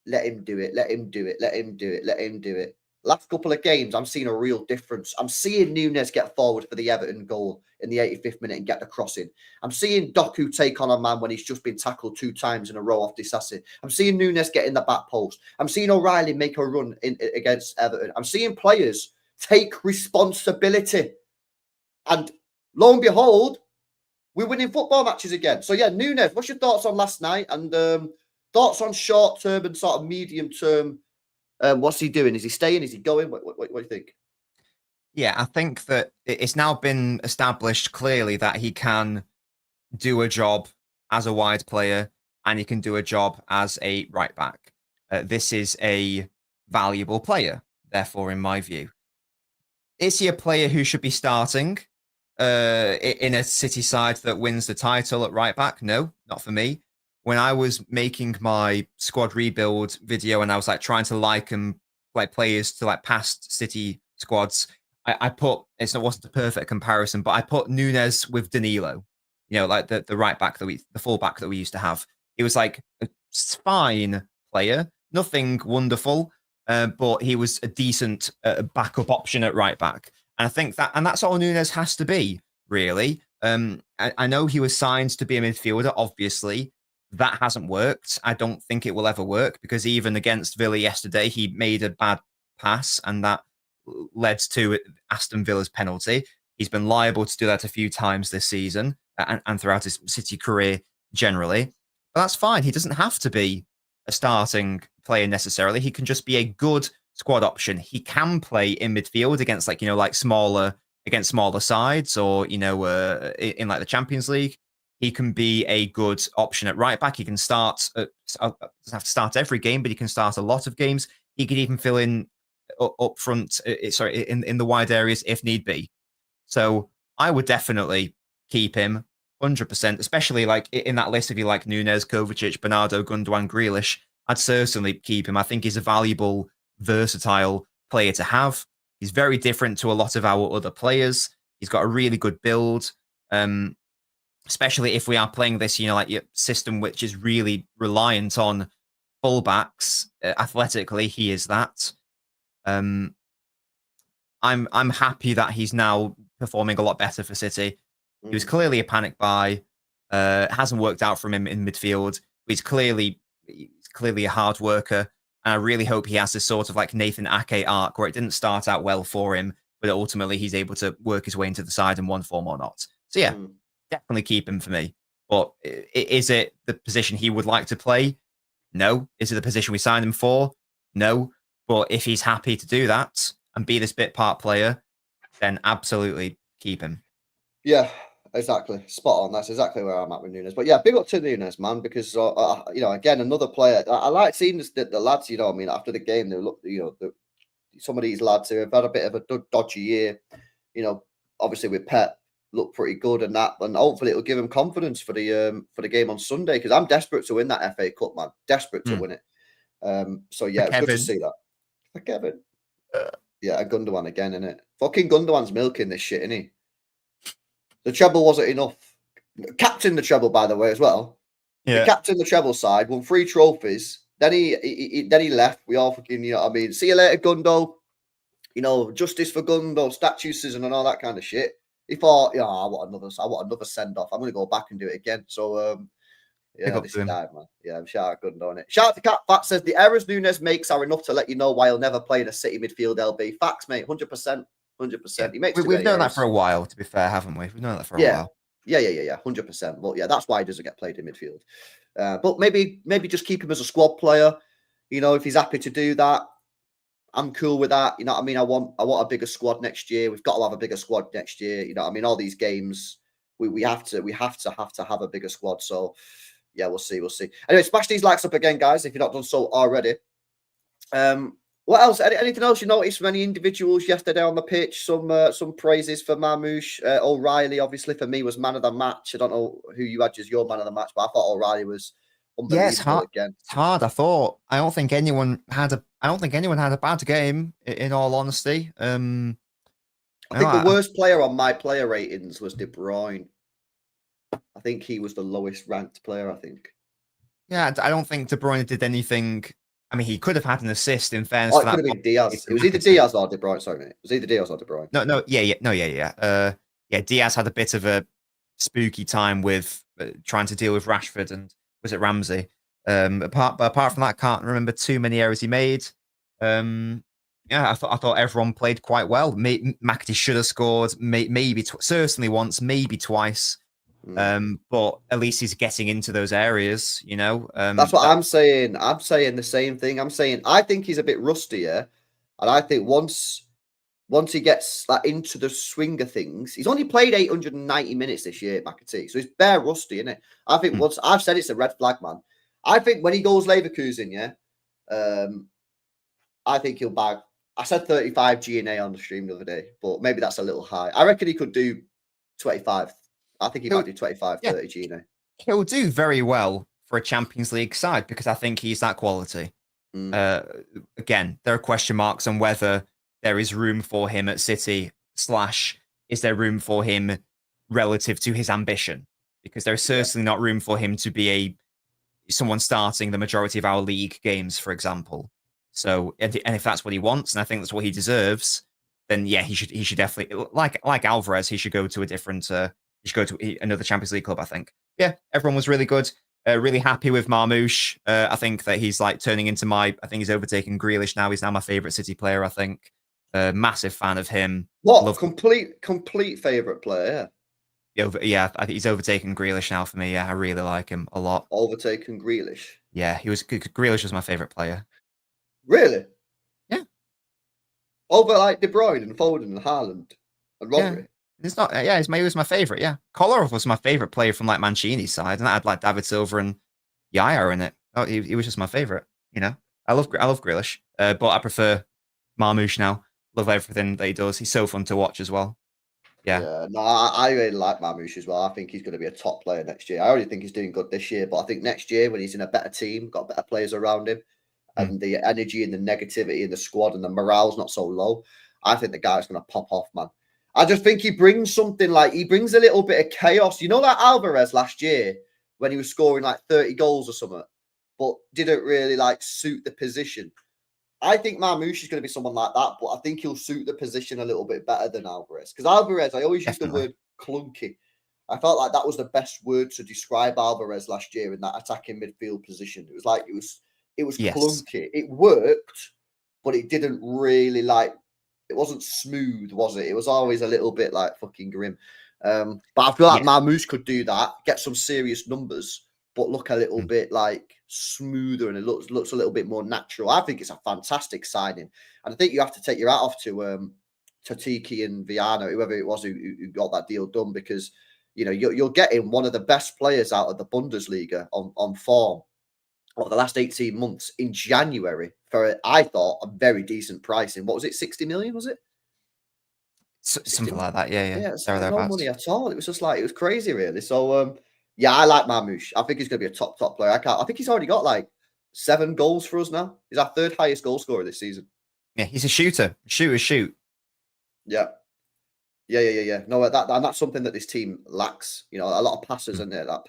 Let him do it. Let him do it. Let him do it. Let him do it. last couple of games, I'm seeing a real difference. I'm seeing Nunes get forward for the Everton goal in the 85th minute and get the crossing. I'm seeing Doku take on a man when he's just been tackled 2 times in a row off Disassi. I'm seeing Nunes get in the back post. I'm seeing O'Reilly make a run against Everton. I'm seeing players take responsibility. And lo and behold, we're winning football matches again. So, yeah, Nunes, what's your thoughts on last night? And thoughts on short-term and sort of medium-term? What's he doing? Is he staying? Is he going? What do you think? Yeah, I think that it's now been established clearly that he can do a job as a wide player and he can do a job as a right back. This is a valuable player, therefore, in my view. Is he a player who should be starting in a City side that wins the title at right back? No, not for me. When I was making my squad rebuild video and I was like trying to liken like players to like past City squads, I put, it wasn't a perfect comparison, but I put Nunes with Danilo, you know, like the right back the full back that we used to have. He was like a fine player, nothing wonderful, but he was a decent backup option at right back. And I think that's all Nunes has to be, really. I know he was signed to be a midfielder, obviously. That hasn't worked. I don't think it will ever work because even against Villa yesterday, he made a bad pass and that led to Aston Villa's penalty. He's been liable to do that a few times this season and throughout his City career generally. But that's fine. He doesn't have to be a starting player necessarily. He can just be a good squad option. He can play in midfield against like smaller sides or in like the Champions League. He can be a good option at right back. He can start doesn't have to start every game, but he can start a lot of games. He could even fill in up front, in the wide areas if need be. So I would definitely keep him 100%, especially like in that list if you like Nunes, Kovacic, Bernardo, Gundogan, Grealish. I'd certainly keep him. I think he's a valuable, versatile player to have. He's very different to a lot of our other players. He's got a really good build, especially if we are playing this, system which is really reliant on fullbacks. Athletically, he is that. I'm happy that he's now performing a lot better for City. He was clearly a panic buy. It hasn't worked out for him in midfield. He's clearly a hard worker. And I really hope he has this sort of like Nathan Ake arc where it didn't start out well for him, but ultimately he's able to work his way into the side in one form or not. So yeah, definitely keep him for me. But is it the position he would like to play? No. Is it the position we signed him for? No. But if he's happy to do that and be this bit part player, then absolutely keep him. Yeah, exactly. Spot on. That's exactly where I'm at with Nunes. But yeah, big up to Nunes, man, because, again, another player. I like seeing the lads, after the game, they look, some of these lads who have had a bit of a dodgy year, obviously with Pep, look pretty good and that, and hopefully it'll give him confidence for the game on Sunday because I'm desperate to win that FA Cup, man. Desperate to win it. So yeah, it's good to see that. For Kevin. Yeah, a Gundogan again, innit? Fucking Gundogan's milking this shit, innit? The treble wasn't enough. Captain the treble, by the way, as well. Yeah. The captain the treble side won 3 trophies. Then he left. We all fucking, see you later, Gundo. Justice for Gundo, statue season and all that kind of shit. He thought, I want another send off. I'm gonna go back and do it again. So yeah, this guy, man. Yeah, shout out Gundo on it. Shout out to Cat Fat says the errors Nunes makes are enough to let you know why he'll never play in a City midfield LB. Facts, mate, 100%. 100%. He makes we've known that for a while, to be fair, haven't we? We've known that for a while. Yeah, 100%. Well, yeah, that's why he doesn't get played in midfield. But maybe just keep him as a squad player. If he's happy to do that, I'm cool with that. You know what I mean? I want a bigger squad next year. We've got to have a bigger squad next year. You know what I mean? All these games, we have to have a bigger squad. So yeah, we'll see. Anyway, smash these likes up again, guys, if you've not done so already. What else? Anything else you noticed from any individuals yesterday on the pitch? Some praises for Marmoush. O'Reilly, obviously, for me, was man of the match. I don't know who you had as your man of the match, but I thought O'Reilly was unbelievable again. It's hard. I don't think anyone had a bad game, in all honesty. I think the worst player on my player ratings was De Bruyne. I think he was the lowest ranked player, I think. Yeah, I don't think De Bruyne did anything I mean, he could have had an assist in fairness Oh, for it could that. have been Diaz. It was either McAtee. Diaz or De Bruyne. Sorry, mate. It was either Diaz or De Bruyne. No, yeah. Diaz had a bit of a spooky time with trying to deal with Rashford and was it Ramsey? Apart from that, I can't remember too many errors he made. Yeah, I thought everyone played quite well. McAtee should have scored, maybe certainly once, maybe twice. But at least he's getting into those areas, you know. That's what I'm saying. I'm saying the same thing. I'm saying I think he's a bit rusty, yeah, and I think once he gets like into the swing of things, he's only played 890 minutes this year, McAtee, so he's bare rusty, isn't it? I think once I've said it's a red flag, man. I think when he goes Leverkusen, yeah, I think he'll bag. I said 35 G&A on the stream the other day, but maybe that's a little high. I reckon he could do 25. I think he might do 25, 30 G&A. He'll do very well for a Champions League side because I think he's that quality. Again, there are question marks on whether there is room for him at City / is there room for him relative to his ambition? Because there's certainly not room for him to be someone starting the majority of our league games, for example. So, and if that's what he wants, and I think that's what he deserves, then yeah, he should definitely, like Alvarez, he should go to a different, he should go to another Champions League club, I think. Yeah, everyone was really good. Really happy with Marmoush. I think that he's like turning into I think he's overtaken Grealish now. He's now my favorite City player, I think. Massive fan of him. What? Complete favorite player, yeah. I think he's overtaken Grealish now for me. Yeah, I really like him a lot. Overtaken Grealish? Yeah, Grealish was my favorite player. Really? Yeah. Over like De Bruyne and Foden and Haaland and Rodri? Yeah. It's not. Yeah, he was my favorite. Yeah, Kolarov was my favorite player from like Mancini's side, and I had like David Silva and Yaya in it. Oh, he was just my favorite. You know, I love Grealish, but I prefer Marmoush now. Love everything that he does. He's so fun to watch as well. Yeah. No, I really like Marmoush as well. I think he's going to be a top player next year. I already think he's doing good this year, but I think next year when he's in a better team, got better players around him, and the energy and the negativity in the squad and the morale's not so low, I think the guy's going to pop off, man. I just think he brings something like, he brings a little bit of chaos. You know, like Alvarez last year when he was scoring like 30 goals or something, but didn't really like suit the position. I think Marmoush is going to be someone like that, but I think he'll suit the position a little bit better than Alvarez. Because Alvarez, I always use the word clunky. I felt like that was the best word to describe Alvarez last year in that attacking midfield position. It was like, it was clunky. It worked, but it didn't really like, it wasn't smooth, was it? It was always a little bit like fucking grim. But I feel like Marmoush could do that, get some serious numbers, but look a little bit like smoother, and it looks a little bit more natural. I think it's a fantastic signing, and I think you have to take your hat off to Tiki and Viana, whoever it was who got that deal done, because you know you're getting one of the best players out of the Bundesliga on form over the last 18 months in January for, I thought, a very decent pricing. What was it, 60 million, was it? Something like that, yeah. It's like no money at all. It was just like, it was crazy, really. So, yeah, I like Marmoush. I think he's going to be a top player. I think he's already got like 7 goals for us now. He's our 3rd highest goal scorer this season. Yeah, he's a shooter. Shoot. Yeah. No, and that's something that this team lacks. You know, a lot of passes in there, that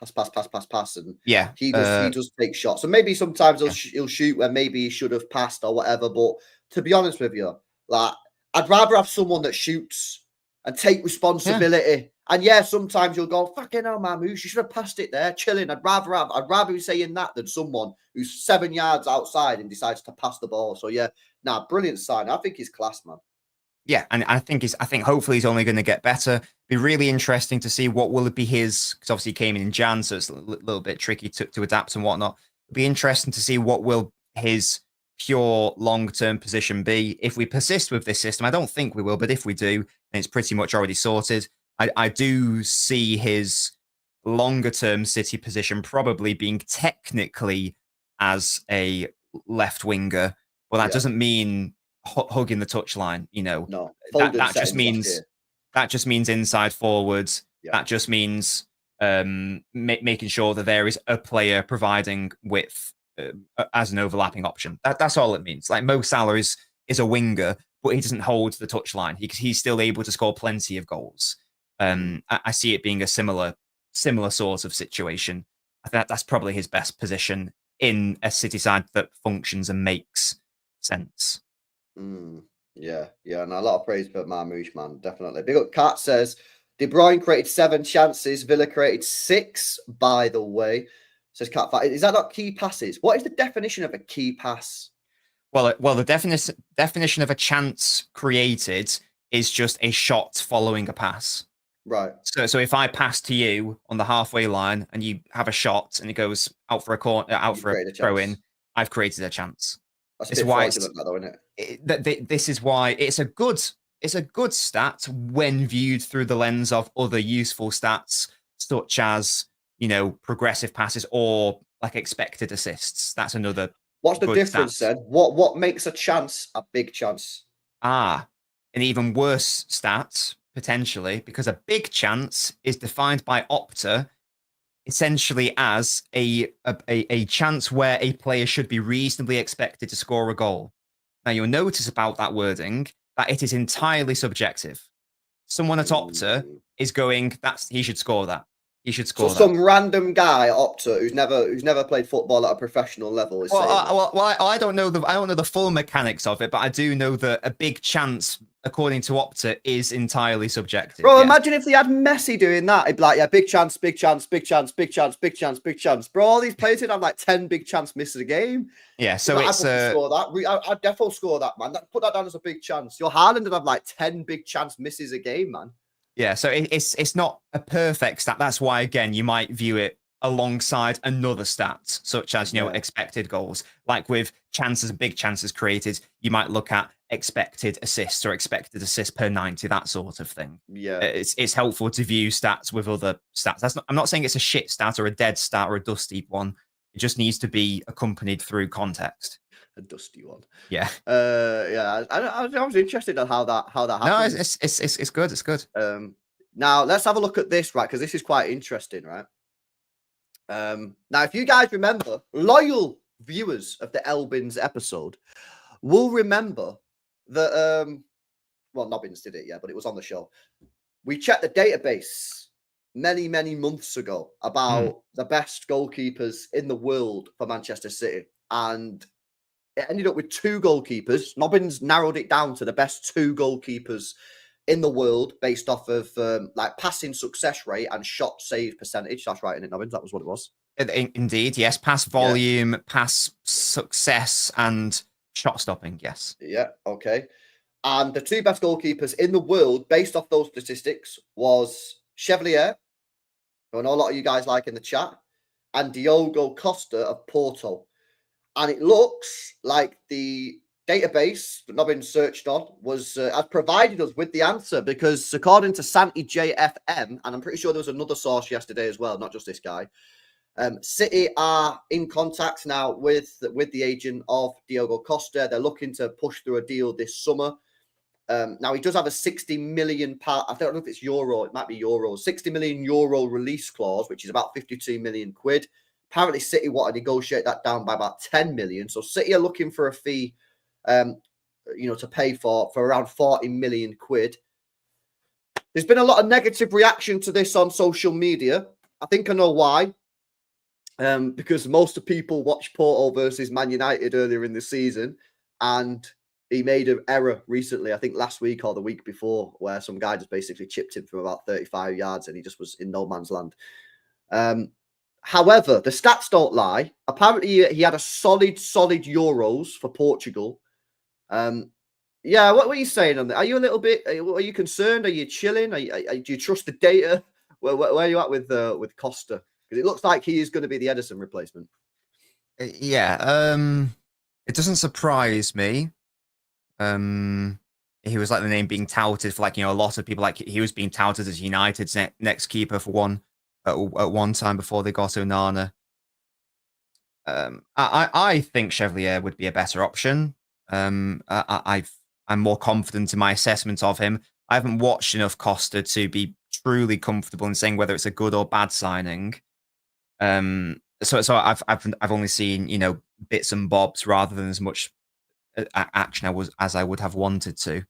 pass, and he does take shots. And maybe sometimes he'll shoot where maybe he should have passed or whatever. But to be honest with you, like, I'd rather have someone that shoots and take responsibility. And sometimes you'll go, fucking hell, Marmoush, you should have passed it there, chilling. I'd rather be saying that than someone who's 7 yards outside and decides to pass the ball. So brilliant sign. I think he's class, man. Yeah, and I think hopefully he's only going to get better. Be really interesting to see what will it be his, because obviously he came in Jan, so it's a little bit tricky to adapt and whatnot. It'll be interesting to see what will his pure long-term position be if we persist with this system. I don't think we will, but if we do, then it's pretty much already sorted. I do see his longer-term City position probably being technically as a left winger, but that doesn't mean hugging the touchline, you know. No, that just means inside forwards. That just means making sure that there is a player providing width as an overlapping option. That's all it means. Like Mo Salah is a winger, but he doesn't hold the touchline. He's still able to score plenty of goals. I see it being a similar sort of situation. I think that's probably his best position in a City side that functions and makes sense. Yeah, and a lot of praise for Marmoush, man. Definitely. Big up Cat says De Bruyne created 7 chances, Villa created 6, by the way. Says Cat. Is that not key passes? What is the definition of a key pass? Well, the definition of a chance created is just a shot following a pass. Right. So if I pass to you on the halfway line and you have a shot and it goes out for a corner, out for a throw in, I've created a chance. That's a bit fraudulent, though, isn't it? This is why it's a good stat when viewed through the lens of other useful stats, such as progressive passes or like expected assists. That's another. What's the difference then? What makes a chance a big chance? An even worse stat potentially, because a big chance is defined by Opta essentially as a chance where a player should be reasonably expected to score a goal. Now, you'll notice about that wording that it is entirely subjective. Someone at Opta is going, he should score that. He should score that. So some random guy at Opta who's never played football at a professional level is saying I don't know the full mechanics of it, but I do know that a big chance, according to Opta, is entirely subjective. Bro, imagine if they had Messi doing that. It'd be like, yeah, big chance, big chance, big chance, big chance, big chance, big chance. Bro, all these players would have like 10 big chance misses a game. Yeah, so like, it's score that. I'd definitely score that, man. Put that down as a big chance. Your Haaland would have like 10 big chance misses a game, man. Yeah, so it's not a perfect stat. That's why, again, you might view it alongside another stat, such as expected goals. Like with chances, big chances created, you might look at expected assists or expected assists per 90, that sort of thing. Yeah, it's helpful to view stats with other stats. I'm not saying it's a shit stat or a dead stat or a dusty one. It just needs to be accompanied through context. A dusty one. Yeah. I was interested in how that happens. No, it's good. It's good. Now let's have a look at this, right? Because this is quite interesting, right? Now, if you guys remember, loyal viewers of the Elbins episode will remember that Nobbins did it, yeah, but it was on the show. We checked the database many months ago about the best goalkeepers in the world for Manchester City, and it ended up with 2 goalkeepers. Nobbins narrowed it down to the best 2 goalkeepers in the world based off of like passing success rate and shot save percentage. That's right, isn't it, Nobbins? That was what it was. Indeed, yes. Pass volume, pass success, and shot stopping, yes. Yeah, okay. And the 2 best goalkeepers in the world based off those statistics was Chevier, who I know a lot of you guys like in the chat, and Diogo Costa of Porto. And it looks like the database that Nobbins searched on has provided us with the answer, because according to Santi JFM, and I'm pretty sure there was another source yesterday as well, not just this guy, City are in contact now with the agent of Diogo Costa. They're looking to push through a deal this summer. Now, he does have a 60 million pound, I don't know if it's euro, it might be euros, 60 million euro release clause, which is about 52 million quid. Apparently, City want to negotiate that down by about 10 million. So City are looking for a fee, to pay for around 40 million quid. There's been a lot of negative reaction to this on social media. I think I know why. Because most of the people watched Porto versus Man United earlier in the season, and he made an error recently, I think last week or the week before, where some guy just basically chipped him from about 35 yards and he just was in no man's land. However, the stats don't lie. Apparently, he had a solid Euros for Portugal. Yeah, what were you saying on that? Are you a little bit? Are you concerned? Are you chilling? Do you trust the data? Where are you at with Costa? Because it looks like he is going to be the Edison replacement. Yeah, it doesn't surprise me. He was like the name being touted for a lot of people. Like he was being touted as United's next keeper for one. At one time before they got Onana. I think Chevier would be a better option. I'm more confident in my assessment of him. I haven't watched enough Costa to be truly comfortable in saying whether it's a good or bad signing. So I've only seen bits and bobs rather than as much action as I would have wanted to.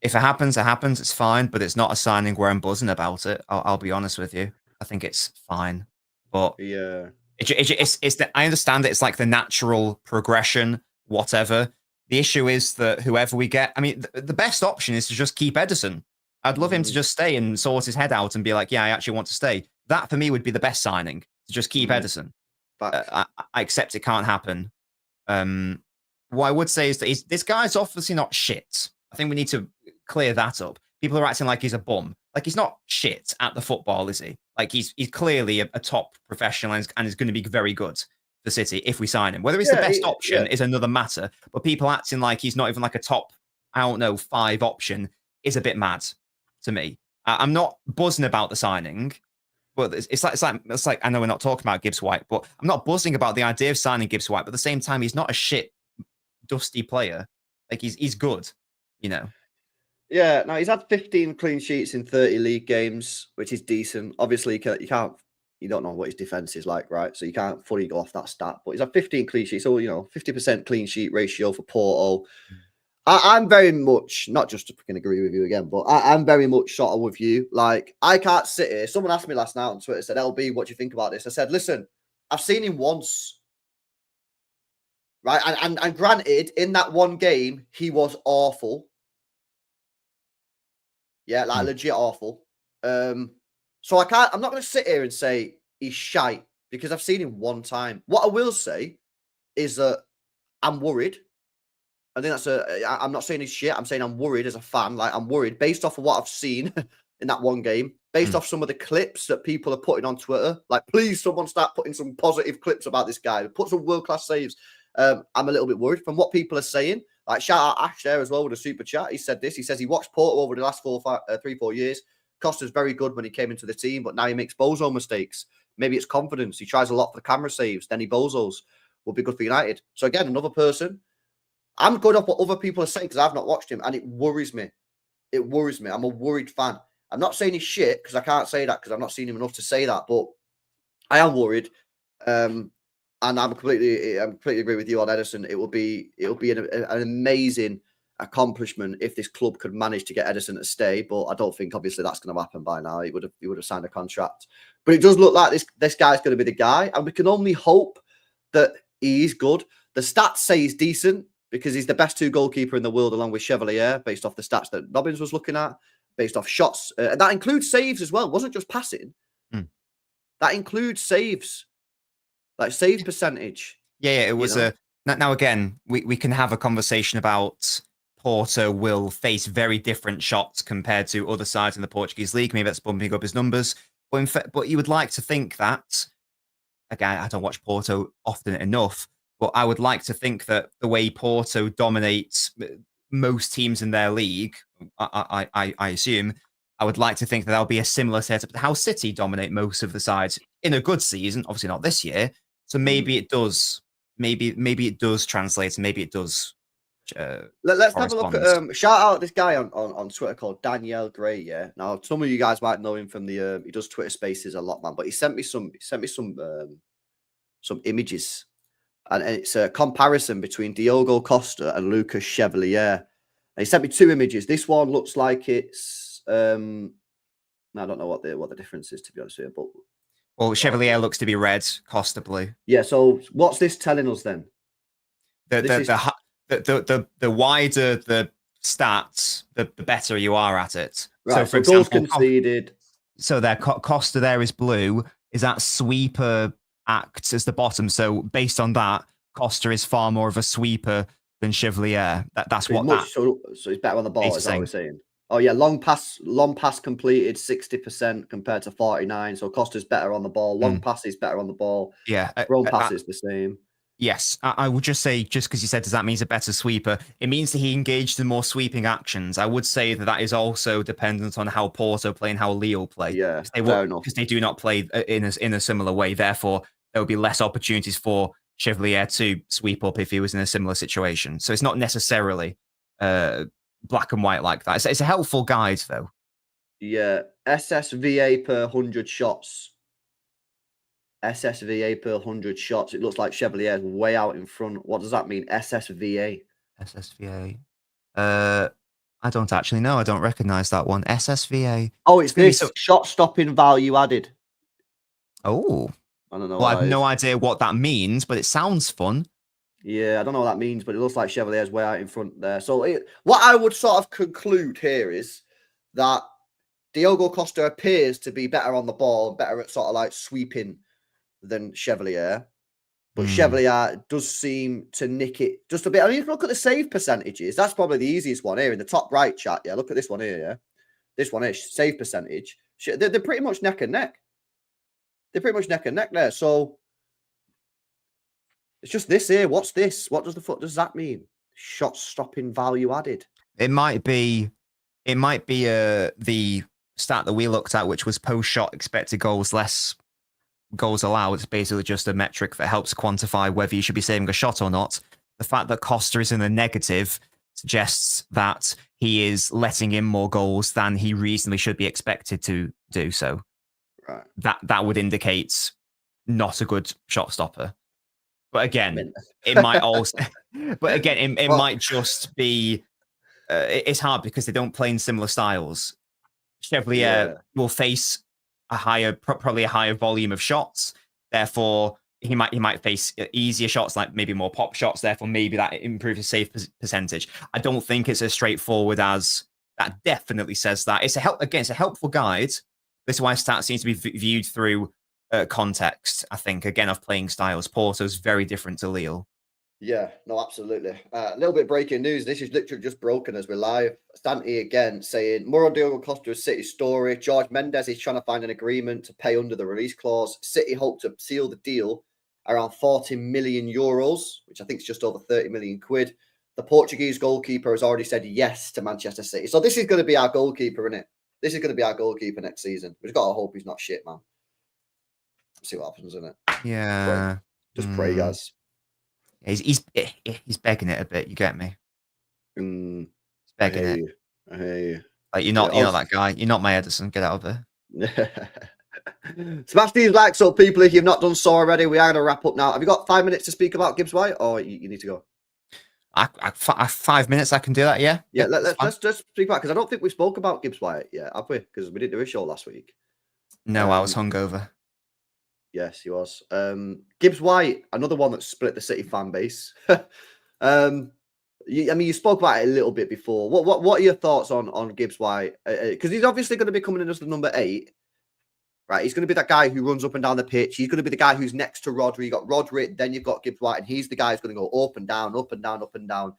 If it happens, it happens. It's fine, but it's not a signing where I'm buzzing about it. I'll be honest with you. I think it's fine, but yeah, I understand that it's like the natural progression, whatever. The issue is that whoever we get, I mean, the best option is to just keep Edison. I'd love him to just stay and sort his head out and be like, yeah, I actually want to stay. That for me would be the best signing, to just keep Edison. I accept it can't happen. What I would say is that this guy's obviously not shit. I think we need to clear that up. People are acting like he's a bum. Like, he's not shit at the football, is he? Like, he's clearly a top professional and is going to be very good for City if we sign him. Whether he's the best option is another matter. But people acting like he's not even like a top, I don't know, 5 option is a bit mad to me. I'm not buzzing about the signing, but it's like I know we're not talking about Gibbs White, but I'm not buzzing about the idea of signing Gibbs White. But at the same time, he's not a shit, dusty player. Like, he's good, you know. Yeah, no, he's had 15 clean sheets in 30 league games, which is decent. Obviously, you don't know what his defense is like, right? So you can't fully go off that stat. But he's had 15 clean sheets, so 50% clean sheet ratio for Porto. I'm very much, not just to freaking agree with you again, but I'm very much sort of with you. Like, I can't sit here. Someone asked me last night on Twitter, said, LB, what do you think about this? I said, listen, I've seen him once. Right? And granted, in that one game, he was awful. Yeah, like legit awful. So I'm not going to sit here and say he's shite because I've seen him one time. What I will say is that I'm worried. I think I'm not saying he's shit. I'm saying I'm worried as a fan. Like, I'm worried based off of what I've seen in that one game, based off some of the clips that people are putting on Twitter. Like, please, someone start putting some positive clips about this guy. Put some world-class saves. I'm a little bit worried from what people are saying. Like, shout out Ash there as well with a super chat. He said this. He says he watched Porto over the last 3-4 years. Costa's very good when he came into the team, but now he makes bozo mistakes. Maybe it's confidence. He tries a lot for the camera saves. Then he bozos. Will be good for United. So again, another person. I'm good off what other people are saying because I've not watched him, and it worries me. It worries me. I'm a worried fan. I'm not saying he's shit because I can't say that because I've not seen him enough to say that, but I am worried. And I completely agree with you on Edison. It will be an amazing accomplishment if this club could manage to get Edison to stay. But I don't think obviously that's going to happen by now. He would have signed a contract. But it does look like this guy's going to be the guy, and we can only hope that he is good. The stats say he's decent because he's the best 2 goalkeeper in the world, along with Chevier, based off the stats that Nobbins was looking at, based off shots, and that includes saves as well. It wasn't just passing. That includes saves. Like, save percentage. Yeah, it was now again, we can have a conversation about Porto will face very different shots compared to other sides in the Portuguese league. Maybe that's bumping up his numbers. But in fact, but you would like to think that, again, I don't watch Porto often enough, but I would like to think that the way Porto dominates most teams in their league, I assume, I would like to think that that'll be a similar setup to how City dominate most of the sides in a good season. Obviously not this year. So maybe it does. Maybe it does translate, and maybe it does. Let's have a look at shout out this guy on Twitter called Danielle Gray. Yeah, now some of you guys might know him from the he does Twitter Spaces a lot, man. But he sent me some images, and it's a comparison between Diogo Costa and Lucas Chevier. And he sent me 2 images. This one looks like it's I don't know what the difference is, to be honest with you, but. Well, Chevier looks to be red, Costa blue. Yeah. So what's this telling us then? The wider the stats, the better you are at it. Right. So, for goals example, conceded. So there, Costa there is blue. Is that sweeper acts as the bottom? So based on that, Costa is far more of a sweeper than Chevier. That's so what that. So he's better on the ball. Is that what we're saying? Oh yeah, long pass completed 60% compared to 49. So Costa's better on the ball. Long passes better on the ball. Yeah, throw passes the same. Yes, I would just say, just because you said, does that mean he's a better sweeper? It means that he engaged in more sweeping actions. I would say that is also dependent on how Porto play and how Lille play. Yeah, fair enough. Because they do not play in a similar way. Therefore, there will be less opportunities for Chevier to sweep up if he was in a similar situation. So it's not necessarily black and white like that. It's a helpful guide, though. Yeah, SSVA per 100 shots. SSVA per 100 shots. It looks like Chevier is way out in front. What does that mean? SSVA. SSVA. I don't actually know. I don't recognize that one. SSVA. Oh, it's this shot stopping value added. Oh. I don't know Well, I what have that is. no idea what that means, but it sounds fun. Yeah, I don't know what that means, but it looks like Chevilier's way out in front there. So what I would sort of conclude here is that Diogo Costa appears to be better on the ball, better at sort of like sweeping than Chevier. But Chevier does seem to nick it just a bit. I mean, if you look at the save percentages, that's probably the easiest one here in the top right chat. Yeah, look at this one here. Yeah, this one is save percentage. They're pretty much neck and neck. They're pretty much neck and neck there. So it's just this here. What's this? What does that mean? Shot stopping value added. It might be the stat that we looked at, which was post shot expected goals less goals allowed. It's basically just a metric that helps quantify whether you should be saving a shot or not. The fact that Costa is in the negative suggests that he is letting in more goals than he reasonably should be expected to do. So Right. That would indicate not a good shot stopper. But again, it might also. But again, it might just be. It's hard because they don't play in similar styles. Chevier will face probably a higher volume of shots. Therefore, he might face easier shots, like maybe more pop shots. Therefore, maybe that improves his save percentage. I don't think it's as straightforward as that. Definitely says that it's a helpful guide. This is why stats seems to be viewed through context. I think again of playing styles. Porto's very different to Lille. Yeah, no, absolutely. A little bit breaking news. This is literally just broken as we're live. Stanty again saying more on Diogo Costa's City story. George Mendes is trying to find an agreement to pay under the release clause. City hope to seal the deal around 40 million euros, which I think is just over 30 million quid. The Portuguese goalkeeper has already said yes to Manchester City. So this is going to be our goalkeeper, isn't it? This is going to be our goalkeeper next season. We've got to hope he's not shit, man. See what happens, isn't it? Yeah. Just pray, guys. He's begging it a bit. You get me? He's begging it. I hear you. Like you're not that guy. You're not my Edison. Get out of there. Smash these likes up, people. If you've not done so already, we are going to wrap up now. Have you got 5 minutes to speak about Gibbs White, or you need to go? 5 minutes. I can do that. Yeah. Yeah. Let's just speak about, because I don't think we spoke about Gibbs White yet, have we? Because we didn't do a show last week. No, I was hungover. Yes, he was. Gibbs White, another one that split the City fan base. You spoke about it a little bit before. What are your thoughts on Gibbs White? Because he's obviously going to be coming in as the number 8. Right, he's going to be that guy who runs up and down the pitch. He's going to be the guy who's next to Rodri. You got Rodri, then you've got Gibbs White, and he's the guy who's going to go up and down, up and down, up and down.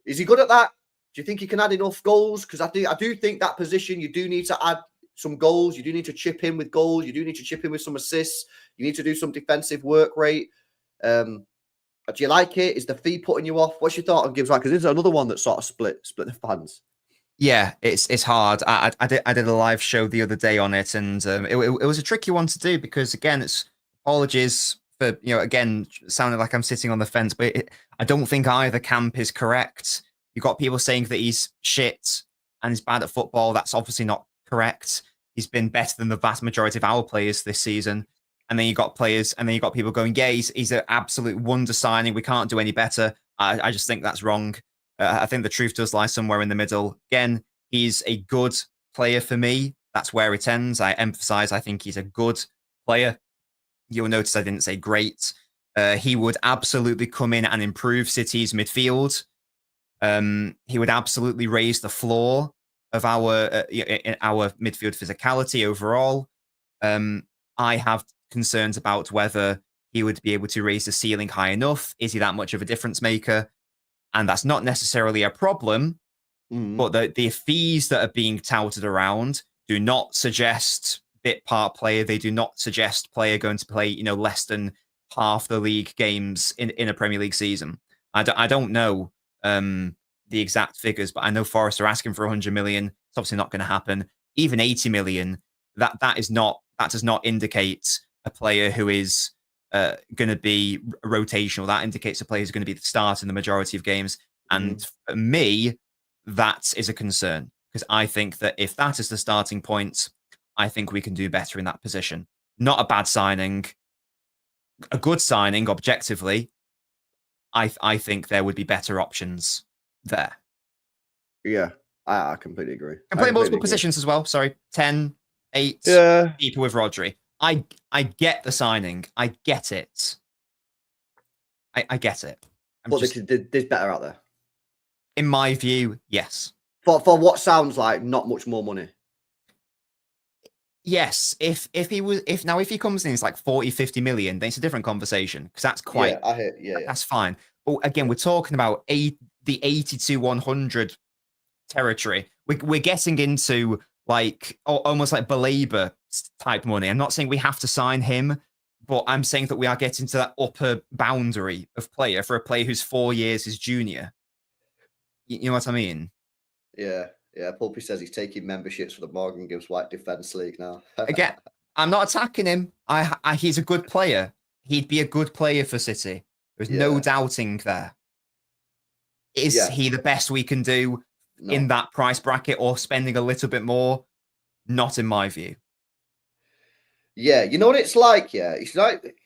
Is he good at that? Do you think he can add enough goals? Because I do think that position, you do need to add some goals. You do need to chip in with goals. You do need to chip in with some assists. You need to do some defensive work rate. Do you like it? Is the fee putting you off? What's your thought on Gibbs White? Because this is another one that sort of split the fans. Yeah, it's hard. I did a live show the other day on it, and it was a tricky one to do because again, it's apologies for again sounding like I'm sitting on the fence, but I don't think either camp is correct. You've got people saying that he's shit and he's bad at football. That's obviously not correct. He's been better than the vast majority of our players this season. And then you got people going, yeah, he's an absolute wonder signing. We can't do any better. I just think that's wrong. I think the truth does lie somewhere in the middle. Again, he's a good player for me. That's where it ends. I emphasize, I think he's a good player. You'll notice I didn't say great. He would absolutely come in and improve City's midfield. He would absolutely raise the floor of our midfield physicality overall. I have concerns about whether he would be able to raise the ceiling high enough. Is he that much of a difference maker? And that's not necessarily a problem, but the fees that are being touted around do not suggest bit part player. They do not suggest player going to play, less than half the league games in a Premier League season. I don't know the exact figures, but I know Forest are asking for 100 million. It's obviously not going to happen. Even 80 million, that does not indicate a player who is going to be rotational. That indicates a player who's going to be the start in the majority of games. And for me, that is a concern because I think that if that is the starting point, I think we can do better in that position. Not a bad signing, a good signing objectively. I think there would be better options there. Yeah, I completely agree. And play multiple positions as well. Sorry, 10, 8, people with Rodri. I get the signing. I get it. I get it. But there's better out there. In my view, yes. For what sounds like not much more money. Yes, if he comes in, it's like 40, 50 million, then it's a different conversation because that's quite that's fine. But again, we're talking about the 80 to 100 territory. We're getting into like almost like Belabor type money. I'm not saying we have to sign him, but I'm saying that we are getting to that upper boundary of player for a player who's 4 years his junior. You know what I mean? Yeah. Yeah, Pulpy says he's taking memberships for the Morgan Gibbs White Defence League now. Again, I'm not attacking him. He's a good player. He'd be a good player for City. There's no doubting there. Is he the best we can do in that price bracket or spending a little bit more? Not in my view. Yeah, you know what it's like? Yeah, it's like,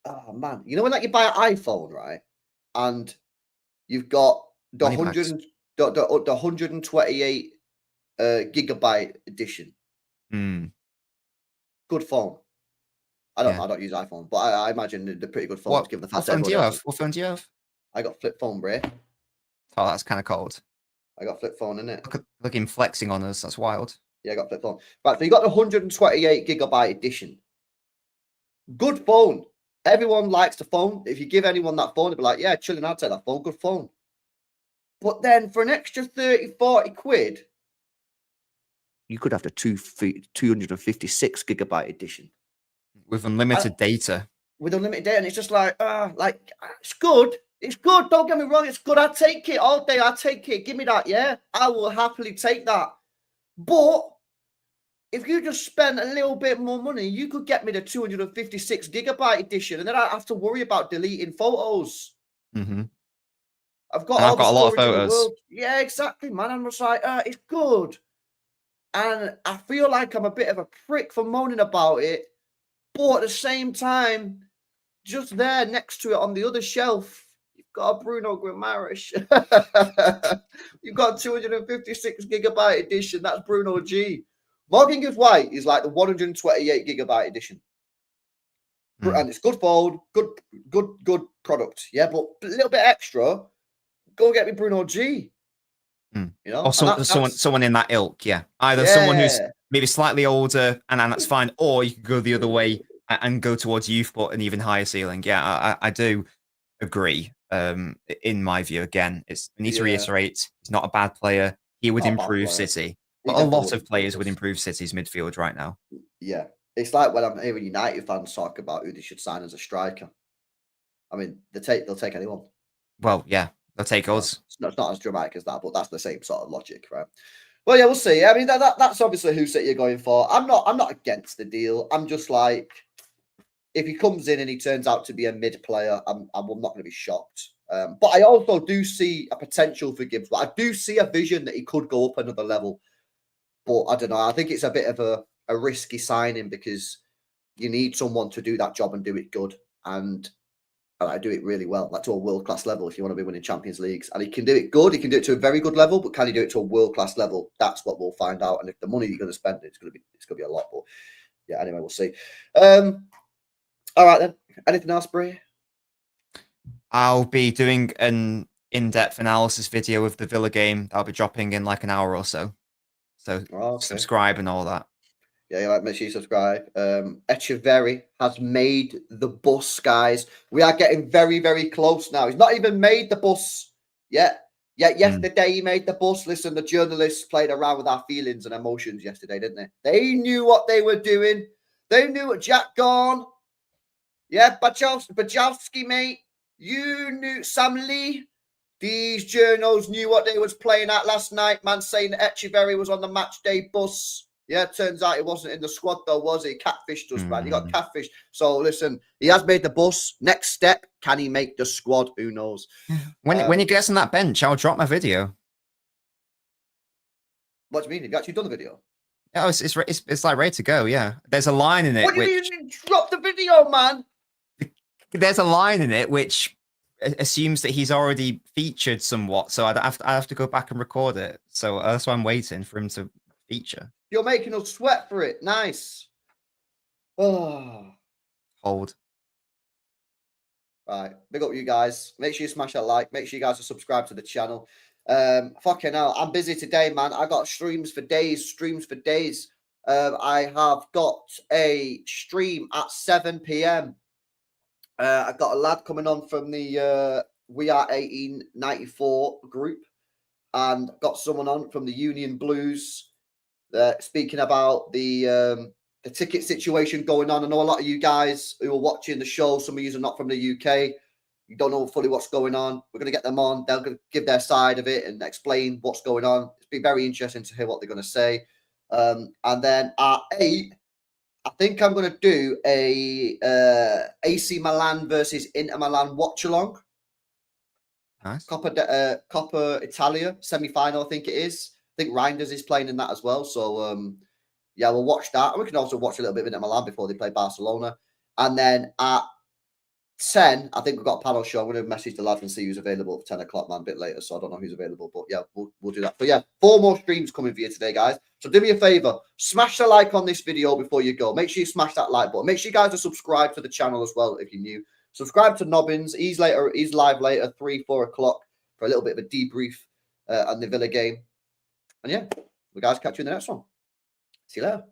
oh man, you know when like you buy an iPhone, right? And you've got the 128 gigabyte edition. Good phone. I don't use iPhone, but I imagine they're pretty good phones. Given the fact what phone do you have? What phone do you have? I got flip phone, Bray. Oh, that's kind of cold. I got flip phone, innit? Look at him flexing on us. That's wild. Yeah, I got flip phone. Right, so you got the 128 gigabyte edition. Good phone. Everyone likes the phone. If you give anyone that phone, they'll be like, yeah, chilling, I'll take that phone. Good phone. But then for an extra 30, 40 quid, you could have the 256 gigabyte edition. With unlimited data. With unlimited data. And it's just like, it's good. It's good. Don't get me wrong. It's good. I'll take it all day. I'll take it. Give me that. Yeah. I will happily take that. But if you just spend a little bit more money, you could get me the 256 gigabyte edition. And then I have to worry about deleting photos. Mm-hmm. I've got a lot of photos. Yeah, exactly, man. I'm just like, it's good. And I feel like I'm a bit of a prick for moaning about it. But at the same time, just there next to it on the other shelf, you've got a Bruno Guimaraes. You've got 256 gigabyte edition. That's Bruno G. Morgan Gibbs White is like the 128 gigabyte edition. And it's good phone, good product. Yeah, but a little bit extra. Go get me Bruno G. You know, or someone in that ilk. Yeah, either someone who's maybe slightly older, and that's fine, or you could go the other way and go towards youth, but an even higher ceiling. Yeah, I do agree. In my view, again, we need to reiterate, he's not a bad player. He would improve City. But a lot of players would improve City's midfield right now. Yeah, it's like when I'm hearing United fans talk about who they should sign as a striker. I mean, they'll take anyone. Well, yeah. They'll take us. It's not as dramatic as that, but that's the same sort of logic, right? Well, yeah, we'll see. I mean, that's obviously who City you're going for. I'm not against the deal. I'm just like, if he comes in and he turns out to be a mid player, I'm not going to be shocked. But I also do see a potential for Gibbs. But I do see a vision that he could go up another level. But I don't know. I think it's a bit of a risky signing because you need someone to do that job and do it good. And I do it really well, like to a world-class level if you want to be winning Champions Leagues. And he can do it good. He can do it to a very good level, but can he do it to a world-class level? That's what we'll find out. And if the money you're going to spend, it's going to be a lot. But yeah, anyway, we'll see. All right then. Anything else, Brie? I'll be doing an in-depth analysis video of the Villa game. I'll be dropping in like an hour or so. So subscribe and all that. Yeah, make sure you subscribe. Chevier has made the bus, guys. We are getting very, very close now. He's not even made the bus yet. Yesterday he made the bus. Listen, the journalists played around with our feelings and emotions yesterday, didn't they? They knew what they were doing. They knew what Jack Gorn. Yeah, Bajowski, mate. You knew Sam Lee. These journals knew what they was playing at last night. Man saying that Chevier was on the match day bus. Yeah, turns out he wasn't in the squad though, was he? Catfished us, man. He got catfished. So listen, he has made the bus. Next step, can he make the squad? Who knows? When he gets on that bench, I'll drop my video. What do you mean? Have you actually done the video? Oh, it's like ready to go. Yeah, there's a line in it. What do you mean? Drop the video, man. There's a line in it which assumes that he's already featured somewhat, so I have to go back and record it. So that's why I'm waiting for him to feature. You're making us sweat for it. Nice. Oh. Hold. Right, big up you guys. Make sure you smash that like. Make sure you guys are subscribed to the channel. Fucking hell, I'm busy today, man. I got streams for days. I have got a stream at 7 p.m. I got a lad coming on from the We Are 1894 group, and got someone on from the Union Blues, speaking about the ticket situation going on. I know a lot of you guys who are watching the show, some of you are not from the UK. You don't know fully what's going on. We're going to get them on. They're going to give their side of it and explain what's going on. It's been very interesting to hear what they're going to say. And then at 8, I think I'm going to do a AC Milan versus Inter Milan watch along. Nice. Coppa Italia semi-final, I think it is. I think Reinders is playing in that as well. So, yeah, we'll watch that. And we can also watch a little bit of Inter Milan before they play Barcelona. And then at 10, I think we've got a panel show. I'm going to message the lads and see who's available at 10 o'clock, man, a bit later. So I don't know who's available. But, yeah, we'll do that. But, yeah, 4 more streams coming for you today, guys. So do me a favor. Smash the like on this video before you go. Make sure you smash that like button. Make sure you guys are subscribed to the channel as well if you're new. Subscribe to Nobbins. He's live later, 3, 4 o'clock for a little bit of a debrief on the Villa game. And yeah, we guys catch you in the next one. See you later.